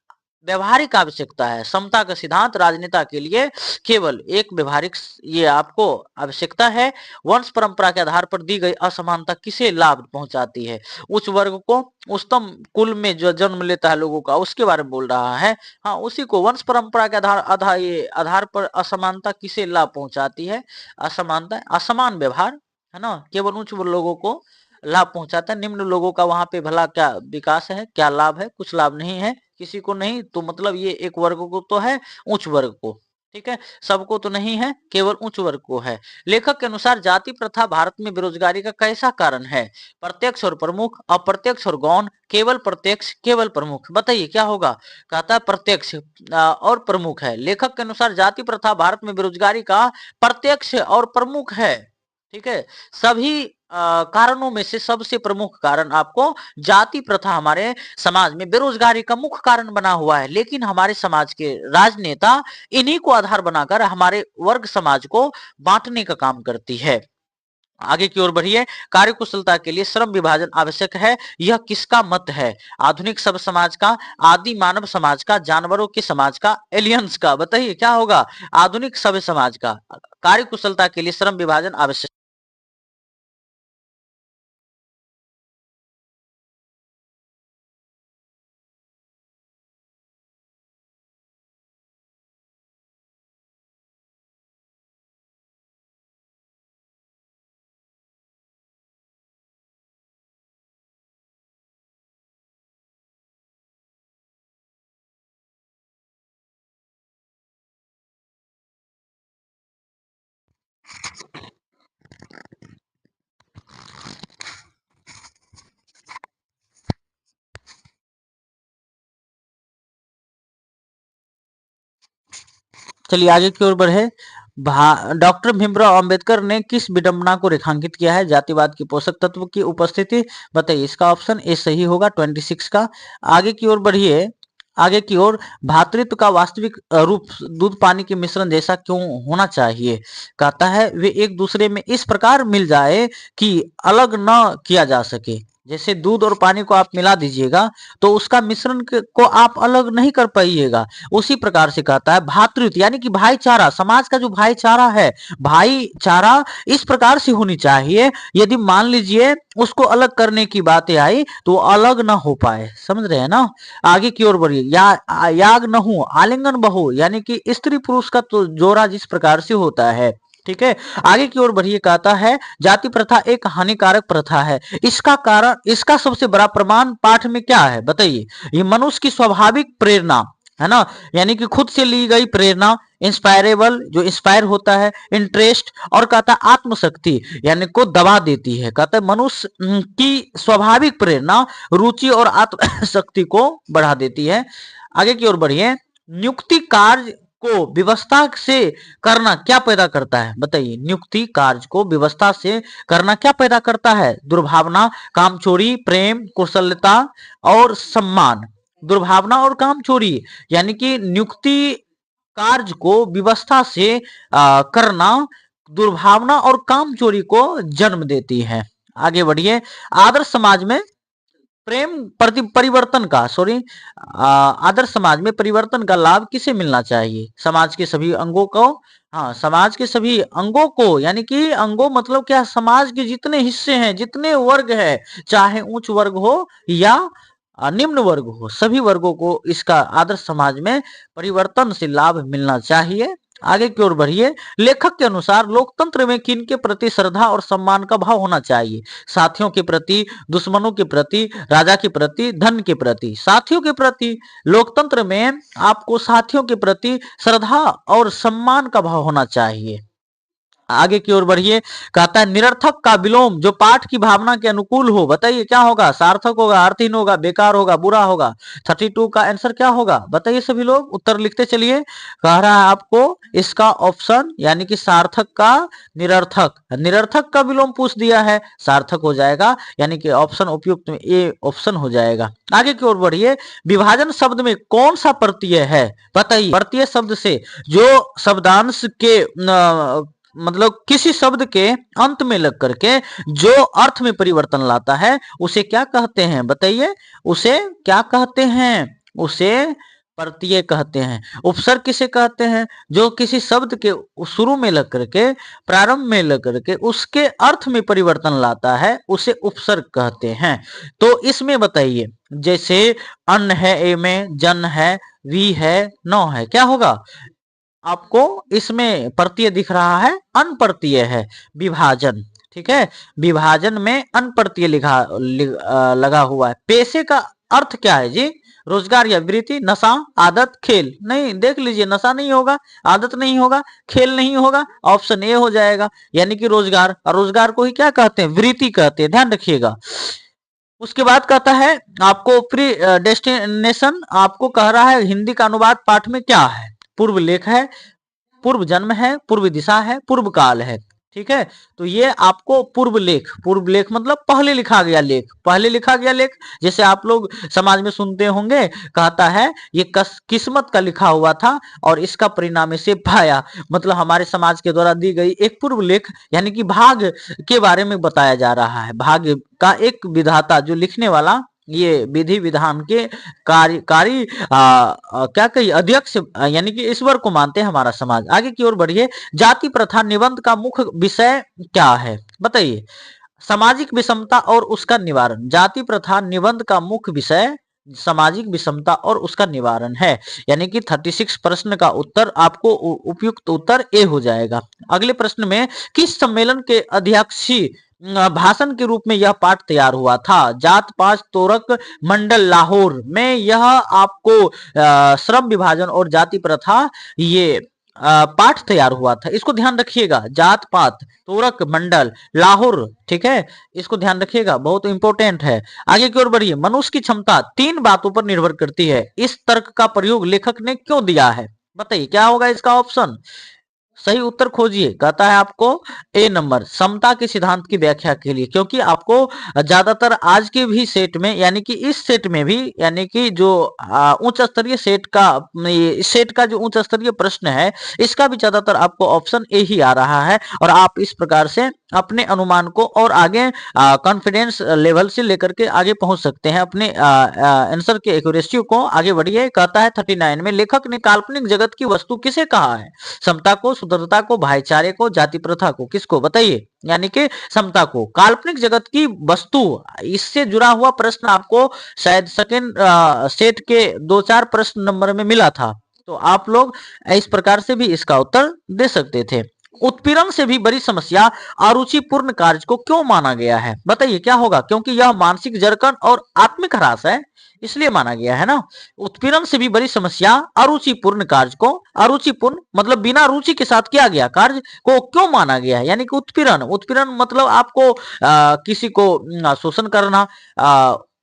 व्यवहारिक आवश्यकता है। समता का सिद्धांत राजनेता के लिए केवल एक व्यवहारिक ये आपको आवश्यकता है। वंश परंपरा के आधार पर दी गई असमानता किसे लाभ पहुंचाती है? उच्च वर्ग को, उच्चतम कुल में जो जन्म लेता है लोगों का, उसके बारे में बोल रहा है। हाँ, उसी को वंश परंपरा के आधार पर असमानता किसे लाभ पहुंचाती है? असमानता, असमान व्यवहार, है ना, केवल उच्च लोगों को लाभ पहुंचाता है, निम्न लोगों का वहां पे भला क्या विकास है, क्या लाभ है? कुछ लाभ नहीं है, किसी को नहीं। तो मतलब ये एक वर्ग को तो है, उच्च वर्ग को, ठीक है, सबको तो नहीं है, केवल उच्च वर्ग को है। लेखक के अनुसार जाति प्रथा भारत में बेरोजगारी का कैसा कारण है? प्रत्यक्ष और प्रमुख, अप्रत्यक्ष और गौण, केवल प्रत्यक्ष, केवल प्रमुख, बताइए क्या होगा? कहता है प्रत्यक्ष और प्रमुख है। लेखक के अनुसार जाति प्रथा भारत में बेरोजगारी का प्रत्यक्ष और प्रमुख है, ठीक है। सभी कारणों में से सबसे प्रमुख कारण आपको जाति प्रथा हमारे समाज में बेरोजगारी का मुख्य कारण बना हुआ है, लेकिन हमारे समाज के राजनेता इन्हीं को आधार बनाकर हमारे वर्ग समाज को बांटने का काम करती है। आगे की ओर बढ़िए। कार्य कुशलता के लिए श्रम विभाजन आवश्यक है, यह किसका मत है? आधुनिक सब समाज का, आदि मानव समाज का, जानवरों के समाज का, एलियंस का? बताइए क्या होगा? आधुनिक सभ्य समाज का। कार्य कुशलता के लिए श्रम विभाजन आवश्यक चलिए आगे की ओर बढ़े। डॉक्टर भीमराव अंबेडकर ने किस विडंबना को रेखांकित किया है? जातिवाद की पोषक तत्व की उपस्थिति। बताइए, इसका ऑप्शन ए सही होगा 26 का। आगे की ओर बढ़िए। आगे की ओर, भातृत्व का वास्तविक रूप दूध पानी के मिश्रण जैसा क्यों होना चाहिए? कहता है वे एक दूसरे में इस प्रकार मिल जाए कि अलग न किया जा सके। जैसे दूध और पानी को आप मिला दीजिएगा तो उसका मिश्रण को आप अलग नहीं कर पाइएगा। उसी प्रकार से कहता है भातृत्व यानी कि भाईचारा, समाज का जो भाईचारा है, भाईचारा इस प्रकार से होनी चाहिए, यदि मान लीजिए उसको अलग करने की बातें आई तो अलग ना हो पाए। समझ रहे हैं ना? आगे की ओर बढ़िए। याग न हो आलिंगन बहु, यानी कि स्त्री पुरुष का तो जोड़ा जिस प्रकार से होता है। ठीक है, आगे की ओर बढ़िए। कहता है जाति प्रथा एक हानिकारक प्रथा है, इसका कारण, इसका सबसे बड़ा प्रमाण पाठ में क्या है? बताइए। ये मनुष्य की स्वाभाविक प्रेरणा है ना, यानी कि खुद से ली गई प्रेरणा, इंस्पायरेबल जो इंस्पायर होता है, इंटरेस्ट, और कहता है आत्मशक्ति यानी को दबा देती है। कहता है मनुष्य की स्वाभाविक प्रेरणा रुचि और आत्मशक्ति को बढ़ा देती है। आगे की ओर बढ़िए। नियुक्ति कार्य को व्यवस्था से करना क्या पैदा करता है? बताइए, नियुक्ति कार्य को व्यवस्था से करना क्या पैदा करता है? दुर्भावना, कामचोरी, प्रेम, कुशलता और सम्मान। दुर्भावना और कामचोरी यानी कि नियुक्ति कार्य को व्यवस्था से करना दुर्भावना और कामचोरी को जन्म देती है। आगे बढ़िए। आदर्श समाज में प्रेम प्रति परिवर्तन का आदर्श समाज में परिवर्तन का लाभ किसे मिलना चाहिए? समाज के सभी अंगों को। हाँ, समाज के सभी अंगों को, यानी कि अंगों मतलब क्या? समाज के जितने हिस्से हैं, जितने वर्ग है, चाहे उच्च वर्ग हो या निम्न वर्ग हो, सभी वर्गों को इसका आदर्श समाज में परिवर्तन से लाभ मिलना चाहिए। आगे की ओर बढ़िए। लेखक के अनुसार लोकतंत्र में किन के प्रति श्रद्धा और सम्मान का भाव होना चाहिए? साथियों के प्रति, दुश्मनों के प्रति, राजा के प्रति, धन के प्रति। साथियों के प्रति। लोकतंत्र में आपको साथियों के प्रति श्रद्धा और सम्मान का भाव होना चाहिए। आगे की ओर बढ़िए। कहता है निरर्थक का विलोम जो पाठ की भावना के अनुकूल हो। बताइए क्या होगा? सार्थक होगा, अर्थहीन होगा, बेकार होगा, बुरा होगा। 32 का आंसर क्या होगा? बताइए सभी लोग, उत्तर लिखते चलिए। कह रहा है आपको इसका ऑप्शन, यानी कि सार्थक का निरर्थक। निरर्थक का विलोम पूछ दिया है, सार्थक हो जाएगा, यानी कि ऑप्शन उपयुक्त में ए ऑप्शन हो जाएगा। आगे की ओर बढ़िए। विभाजन शब्द में कौन सा प्रत्यय है? बताइए। प्रत्यय शब्द से जो शब्दांश के मतलब किसी शब्द के अंत में लग करके जो अर्थ में परिवर्तन लाता है उसे क्या कहते हैं? बताइए, उसे क्या कहते हैं? उसे प्रत्यय कहते हैं। उपसर्ग किसे कहते हैं? जो किसी शब्द के शुरू में लग करके, प्रारंभ में लग करके उसके अर्थ में परिवर्तन लाता है उसे उपसर्ग कहते हैं। तो इसमें बताइए, जैसे अन्न है ए में, जन है, वी है, नौ है, क्या होगा? आपको इसमें प्रत्यय दिख रहा है, अन प्रत्यय है, विभाजन। ठीक है, विभाजन में अन प्रत्यय लगा हुआ है। पेशे का अर्थ क्या है जी? रोजगार या वृत्ति, नशा, आदत, खेल। नहीं, देख लीजिए, नशा नहीं होगा, आदत नहीं होगा, खेल नहीं होगा, ऑप्शन ए हो जाएगा, यानी कि रोजगार। और रोजगार को ही क्या कहते हैं? वृत्ति कहते हैं, ध्यान रखिएगा। उसके बाद कहता है आपको प्री डेस्टिनेशन, आपको कह रहा है हिंदी का अनुवाद पाठ में क्या है? पूर्व लेख है, पूर्व जन्म है, पूर्व दिशा है, पूर्व काल है। ठीक है, तो ये आपको पूर्व लेख मतलब पहले लिखा गया लेख, पहले लिखा गया लेख। जैसे आप लोग समाज में सुनते होंगे, कहता है ये किस्मत का लिखा हुआ था और इसका परिणाम इसे पाया। मतलब हमारे समाज के द्वारा दी गई एक पूर्व लेख, यानी कि भाग के बारे में बताया जा रहा है। भाग्य का एक विधाता जो लिखने वाला, ये विधि विधान के कार्यकारी क्या कही अध्यक्ष, यानी कि ईश्वर को मानते हैं हमारा समाज। आगे की ओर बढ़िए। जाति प्रथा निबंध का मुख्य विषय क्या है? बताइए। सामाजिक विषमता और उसका निवारण। जाति प्रथा निबंध का मुख्य विषय सामाजिक विषमता और उसका निवारण है, यानी कि 36 प्रश्न का उत्तर आपको उपयुक्त उत्तर ए हो जाएगा। अगले प्रश्न में किस सम्मेलन के अध्यक्षी भाषण के रूप में यह पाठ तैयार हुआ था? जात पांच तोरक मंडल लाहौर में यह आपको श्रम विभाजन और जाति प्रथा ये पाठ तैयार हुआ था। इसको ध्यान रखिएगा, जात पात तोरक मंडल लाहौर। ठीक है, इसको ध्यान रखिएगा, बहुत इंपॉर्टेंट है। आगे की ओर बढ़िए। मनुष्य की क्षमता 3 बातों पर निर्भर करती है, इस तर्क का प्रयोग लेखक ने क्यों दिया है? बताइए क्या होगा इसका ऑप्शन। सही उत्तर खोजिए। कहता है आपको ए नंबर, समता के सिद्धांत की व्याख्या के लिए, क्योंकि आपको ज्यादातर आज के भी सेट में, यानी कि इस सेट में भी, यानी कि जो उच्च स्तरीय सेट का, इस सेट का जो उच्च स्तरीय प्रश्न है, इसका भी ज्यादातर आपको ऑप्शन ए ही आ रहा है। और आप इस प्रकार से अपने अनुमान को और आगे कॉन्फिडेंस लेवल से लेकर के आगे पहुंच सकते हैं, अपने आंसर के एक्यूरेसी को आगे बढ़िए। कहता है 39 में, लेखक ने काल्पनिक जगत की वस्तु किसे कहा है। समता को, सुंदरता को, भाईचारे को, जाति प्रथा को, किसको बताइए। यानी कि समता को। काल्पनिक जगत की वस्तु, इससे जुड़ा हुआ प्रश्न आपको शायद सेकंड सेट के 2-4 प्रश्न नंबर में मिला था, तो आप लोग इस प्रकार से भी इसका उत्तर दे सकते थे। उत्पीड़न से भी बड़ी समस्या अरुचिपूर्ण कार्य को क्यों माना गया है, बताइए क्या होगा। क्योंकि यह मानसिक जरकन और आत्मिक ह्रास है, इसलिए माना गया है ना। उत्पीड़न से भी बड़ी समस्या अरुचिपूर्ण कार्य को, अरुचिपूर्ण मतलब बिना रुचि के साथ किया गया कार्य को क्यों माना गया है। यानी कि उत्पीड़न, उत्पीड़न मतलब आपको किसी को शोषण करना,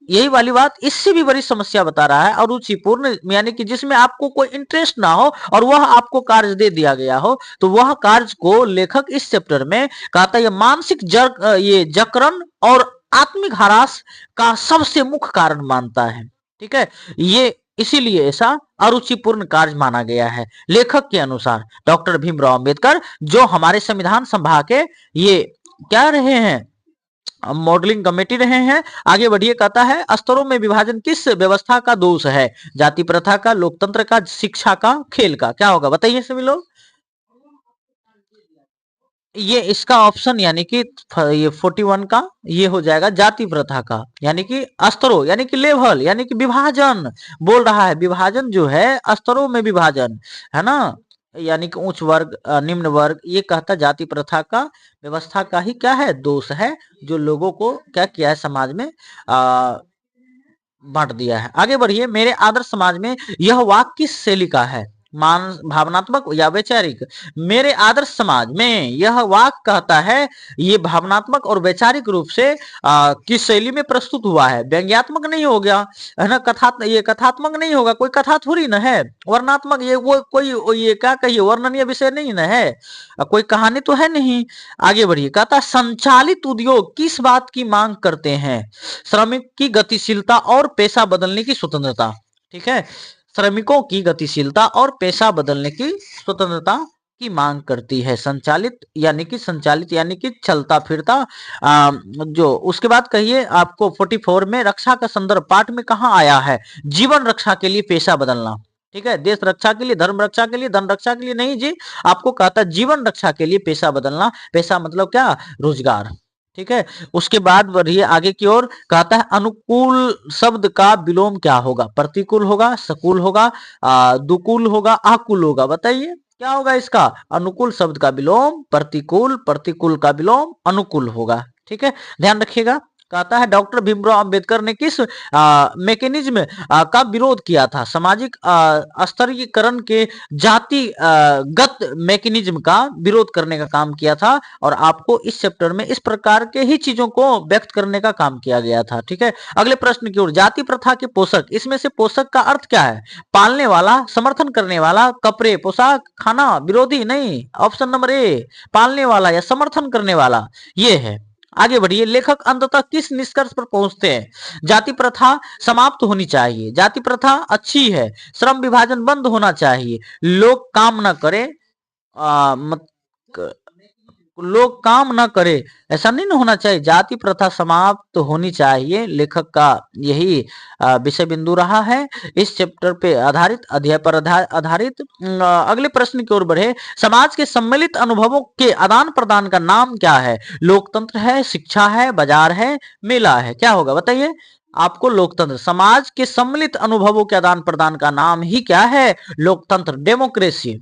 यही वाली बात। इससे भी बड़ी समस्या बता रहा है अरुचिपूर्ण, यानी कि जिसमें आपको कोई इंटरेस्ट ना हो और वह आपको कार्य दे दिया गया हो, तो वह कार्य को लेखक इस चैप्टर में कहता है मानसिक ये जकरण और आत्मिक ह्रास का सबसे मुख्य कारण मानता है। ठीक है, ये इसीलिए ऐसा अरुचिपूर्ण कार्य माना गया है लेखक के अनुसार। डॉक्टर भीमराव अंबेडकर जो हमारे संविधान सभा के ये क्या रहे हैं, मॉडलिंग कमेटी रहे हैं। आगे बढ़िए। कहता है स्तरों में विभाजन किस व्यवस्था का दोष है। जाति प्रथा का, लोकतंत्र का, शिक्षा का, खेल का, क्या होगा बताइए सभी लोग। ये इसका ऑप्शन यानी कि ये 41 का ये हो जाएगा जाति प्रथा का, यानी कि स्तरों, यानी कि लेवल, यानी कि विभाजन बोल रहा है। विभाजन जो है स्तरों में विभाजन है ना, यानी कि उच्च वर्ग, निम्न वर्ग, ये कहता जाति प्रथा का, व्यवस्था का ही क्या है, दोष है, जो लोगों को क्या किया है, समाज में बांट दिया है। आगे बढ़िए। मेरे आदर्श समाज में यह वाक्य किस शैली का है, मान भावनात्मक या वैचारिक। मेरे आदर्श समाज में यह वाक्य कहता है ये भावनात्मक और वैचारिक रूप से किस शैली में प्रस्तुत हुआ है। व्यंग्यात्मक नहीं हो गया है ना, ये कथात्मक नहीं होगा, कोई कथा थोड़ी न है। वर्णात्मक, ये वो कोई ये क्या कहिए वर्णनीय विषय नहीं न है, कोई कहानी तो है नहीं। आगे बढ़िए। कहता संचालित उद्योग किस बात की मांग करते हैं। श्रमिक की गतिशीलता और पेशा बदलने की स्वतंत्रता। ठीक है, श्रमिकों की गतिशीलता और पेशा बदलने की स्वतंत्रता की मांग करती है। संचालित यानी कि चलता फिरता। जो उसके बाद कहिए आपको 44 में रक्षा का संदर्भ पाठ में कहां आया है। जीवन रक्षा के लिए पेशा बदलना। ठीक है, देश रक्षा के लिए, धर्म रक्षा के लिए, धन रक्षा के लिए नहीं जी, आपको कहता है जीवन रक्षा के लिए पेशा बदलना। पेशा मतलब क्या, रोजगार। ठीक है, उसके बाद बढ़िए आगे की ओर। कहता है अनुकूल शब्द का विलोम क्या होगा। प्रतिकूल होगा, सकूल होगा, दुकूल होगा, आकुल होगा, बताइए क्या होगा इसका। अनुकूल शब्द का विलोम प्रतिकूल, प्रतिकूल का विलोम अनुकूल होगा। ठीक है, ध्यान रखिएगा। कहता है डॉक्टर भीमराव अंबेडकर ने किस मैकेनिज्म का विरोध किया था। सामाजिक स्तरीकरण के जाति गत मैकेनिज्म का विरोध करने का काम किया था। और आपको इस चैप्टर में इस प्रकार के ही चीजों को व्यक्त करने का काम किया गया था। ठीक है, अगले प्रश्न की ओर। जाति प्रथा के पोषक, इसमें से पोषक का अर्थ क्या है। पालने वाला, समर्थन करने वाला, कपड़े, पोशाक, खाना, विरोधी नहीं। ऑप्शन नंबर ए, पालने वाला या समर्थन करने वाला, ये है। आगे बढ़िए। लेखक अंततः किस निष्कर्ष पर पहुंचते हैं। जाति प्रथा समाप्त होनी चाहिए, जाति प्रथा अच्छी है, श्रम विभाजन बंद होना चाहिए, लोग काम न करें, लोग काम ना करे, ऐसा नहीं ना होना चाहिए, जाति प्रथा समाप्त होनी चाहिए। लेखक का यही विषय बिंदु रहा है इस चैप्टर पे आधारित, अध्याय पर आधारित। अगले प्रश्न की ओर बढ़े। समाज के सम्मिलित अनुभवों के आदान प्रदान का नाम क्या है। लोकतंत्र है, शिक्षा है, बाजार है, मेला है, क्या होगा बताइए। आपको लोकतंत्र, समाज के सम्मिलित अनुभवों के आदान प्रदान का नाम ही क्या है, लोकतंत्र, डेमोक्रेसी।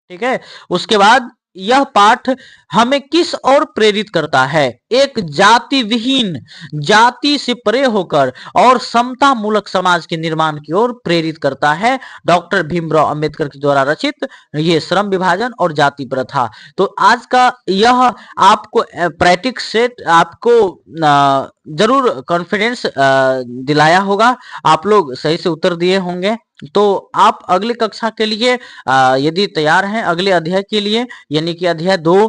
ठीक है, उसके बाद यह पाठ हमें किस ओर प्रेरित करता है। एक जाति विहीन, जाति से परे होकर और समता मूलक समाज के निर्माण की ओर प्रेरित करता है। डॉक्टर भीमराव अंबेडकर के द्वारा रचित ये श्रम विभाजन और जाति प्रथा। तो आज का यह आपको प्रैक्टिस सेट आपको जरूर कॉन्फिडेंस दिलाया होगा, आप लोग सही से उत्तर दिए होंगे। तो आप अगली कक्षा के लिए यदि तैयार हैं अगले अध्याय के लिए, यानी कि अध्याय 2,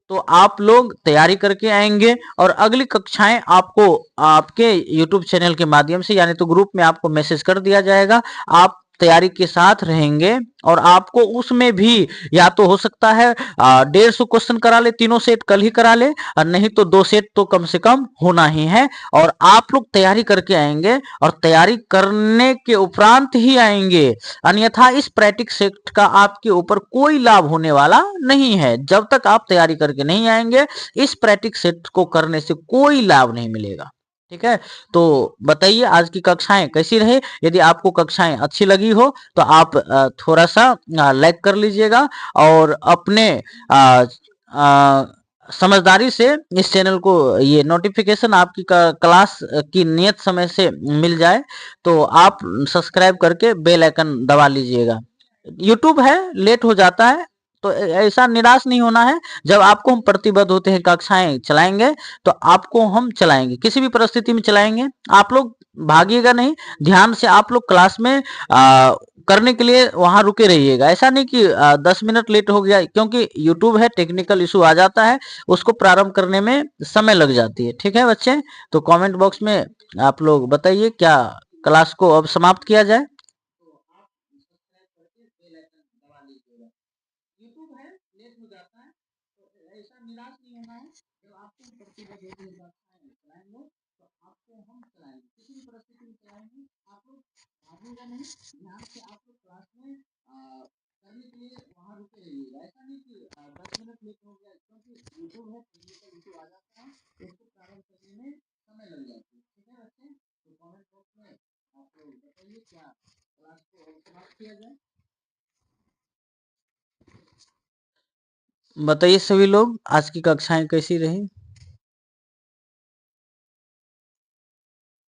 तो आप लोग तैयारी करके आएंगे और अगली कक्षाएं आपको आपके YouTube चैनल के माध्यम से, यानी तो ग्रुप में आपको मैसेज कर दिया जाएगा। आप तैयारी के साथ रहेंगे और आपको उसमें भी या तो हो सकता है 150 क्वेश्चन करा ले, तीनों सेट कल ही करा ले, और नहीं तो 2 सेट तो कम से कम होना ही है। और आप लोग तैयारी करके आएंगे और तैयारी करने के उपरांत ही आएंगे, अन्यथा इस प्रैक्टिस सेट का आपके ऊपर कोई लाभ होने वाला नहीं है। जब तक आप तैयारी करके नहीं आएंगे, इस प्रैक्टिस सेट को करने से कोई लाभ नहीं मिलेगा। ठीक है, तो बताइए आज की कक्षाएं कैसी रही। यदि आपको कक्षाएं अच्छी लगी हो तो आप थोड़ा सा लाइक कर लीजिएगा और अपने अ, अ, समझदारी से इस चैनल को, ये नोटिफिकेशन आपकी क्लास की नियत समय से मिल जाए तो आप सब्सक्राइब करके बेल आइकन दबा लीजिएगा। यूट्यूब है, लेट हो जाता है, तो ऐसा निराश नहीं होना है। जब आपको हम प्रतिबद्ध होते हैं कक्षाएं चलाएंगे तो आपको हम चलाएंगे, किसी भी परिस्थिति में चलाएंगे। आप लोग भागिएगा नहीं, ध्यान से आप लोग क्लास में करने के लिए वहां रुके रहिएगा। ऐसा नहीं कि 10 मिनट लेट हो गया, क्योंकि यूट्यूब है, टेक्निकल इशू आ जाता है, उसको प्रारंभ करने में समय लग जाती है। ठीक है बच्चे, तो कमेंट बॉक्स में आप लोग बताइए क्या क्लास को अब समाप्त किया जाए। यूट्यूब है, लेट हो जाता है, तो ऐसा निराश नहीं होना है। जब आपको प्रतिबद्ध होते हैं चलाएंगे तो आपको हम चलाएंगे, किसी भी परिस्थिति में चलाएंगे। आप लोग भागेगा नहीं, ध्यान से आप लोग क्लास में करने के लिए वहां रुके रहिएगा। ऐसा नहीं कि 10 मिनट लेट हो गया, क्योंकि यूट्यूब है, टेक्निकल इशू आ जाता है, उसको प्रारंभ करने में समय लग जाती है। ठीक है बच्चे, तो कमेंट बॉक्स में आप लोग बताइए क्या क्लास को समाप्त किया जाए। बताइए सभी लोग आज की कक्षाएं कैसी रही।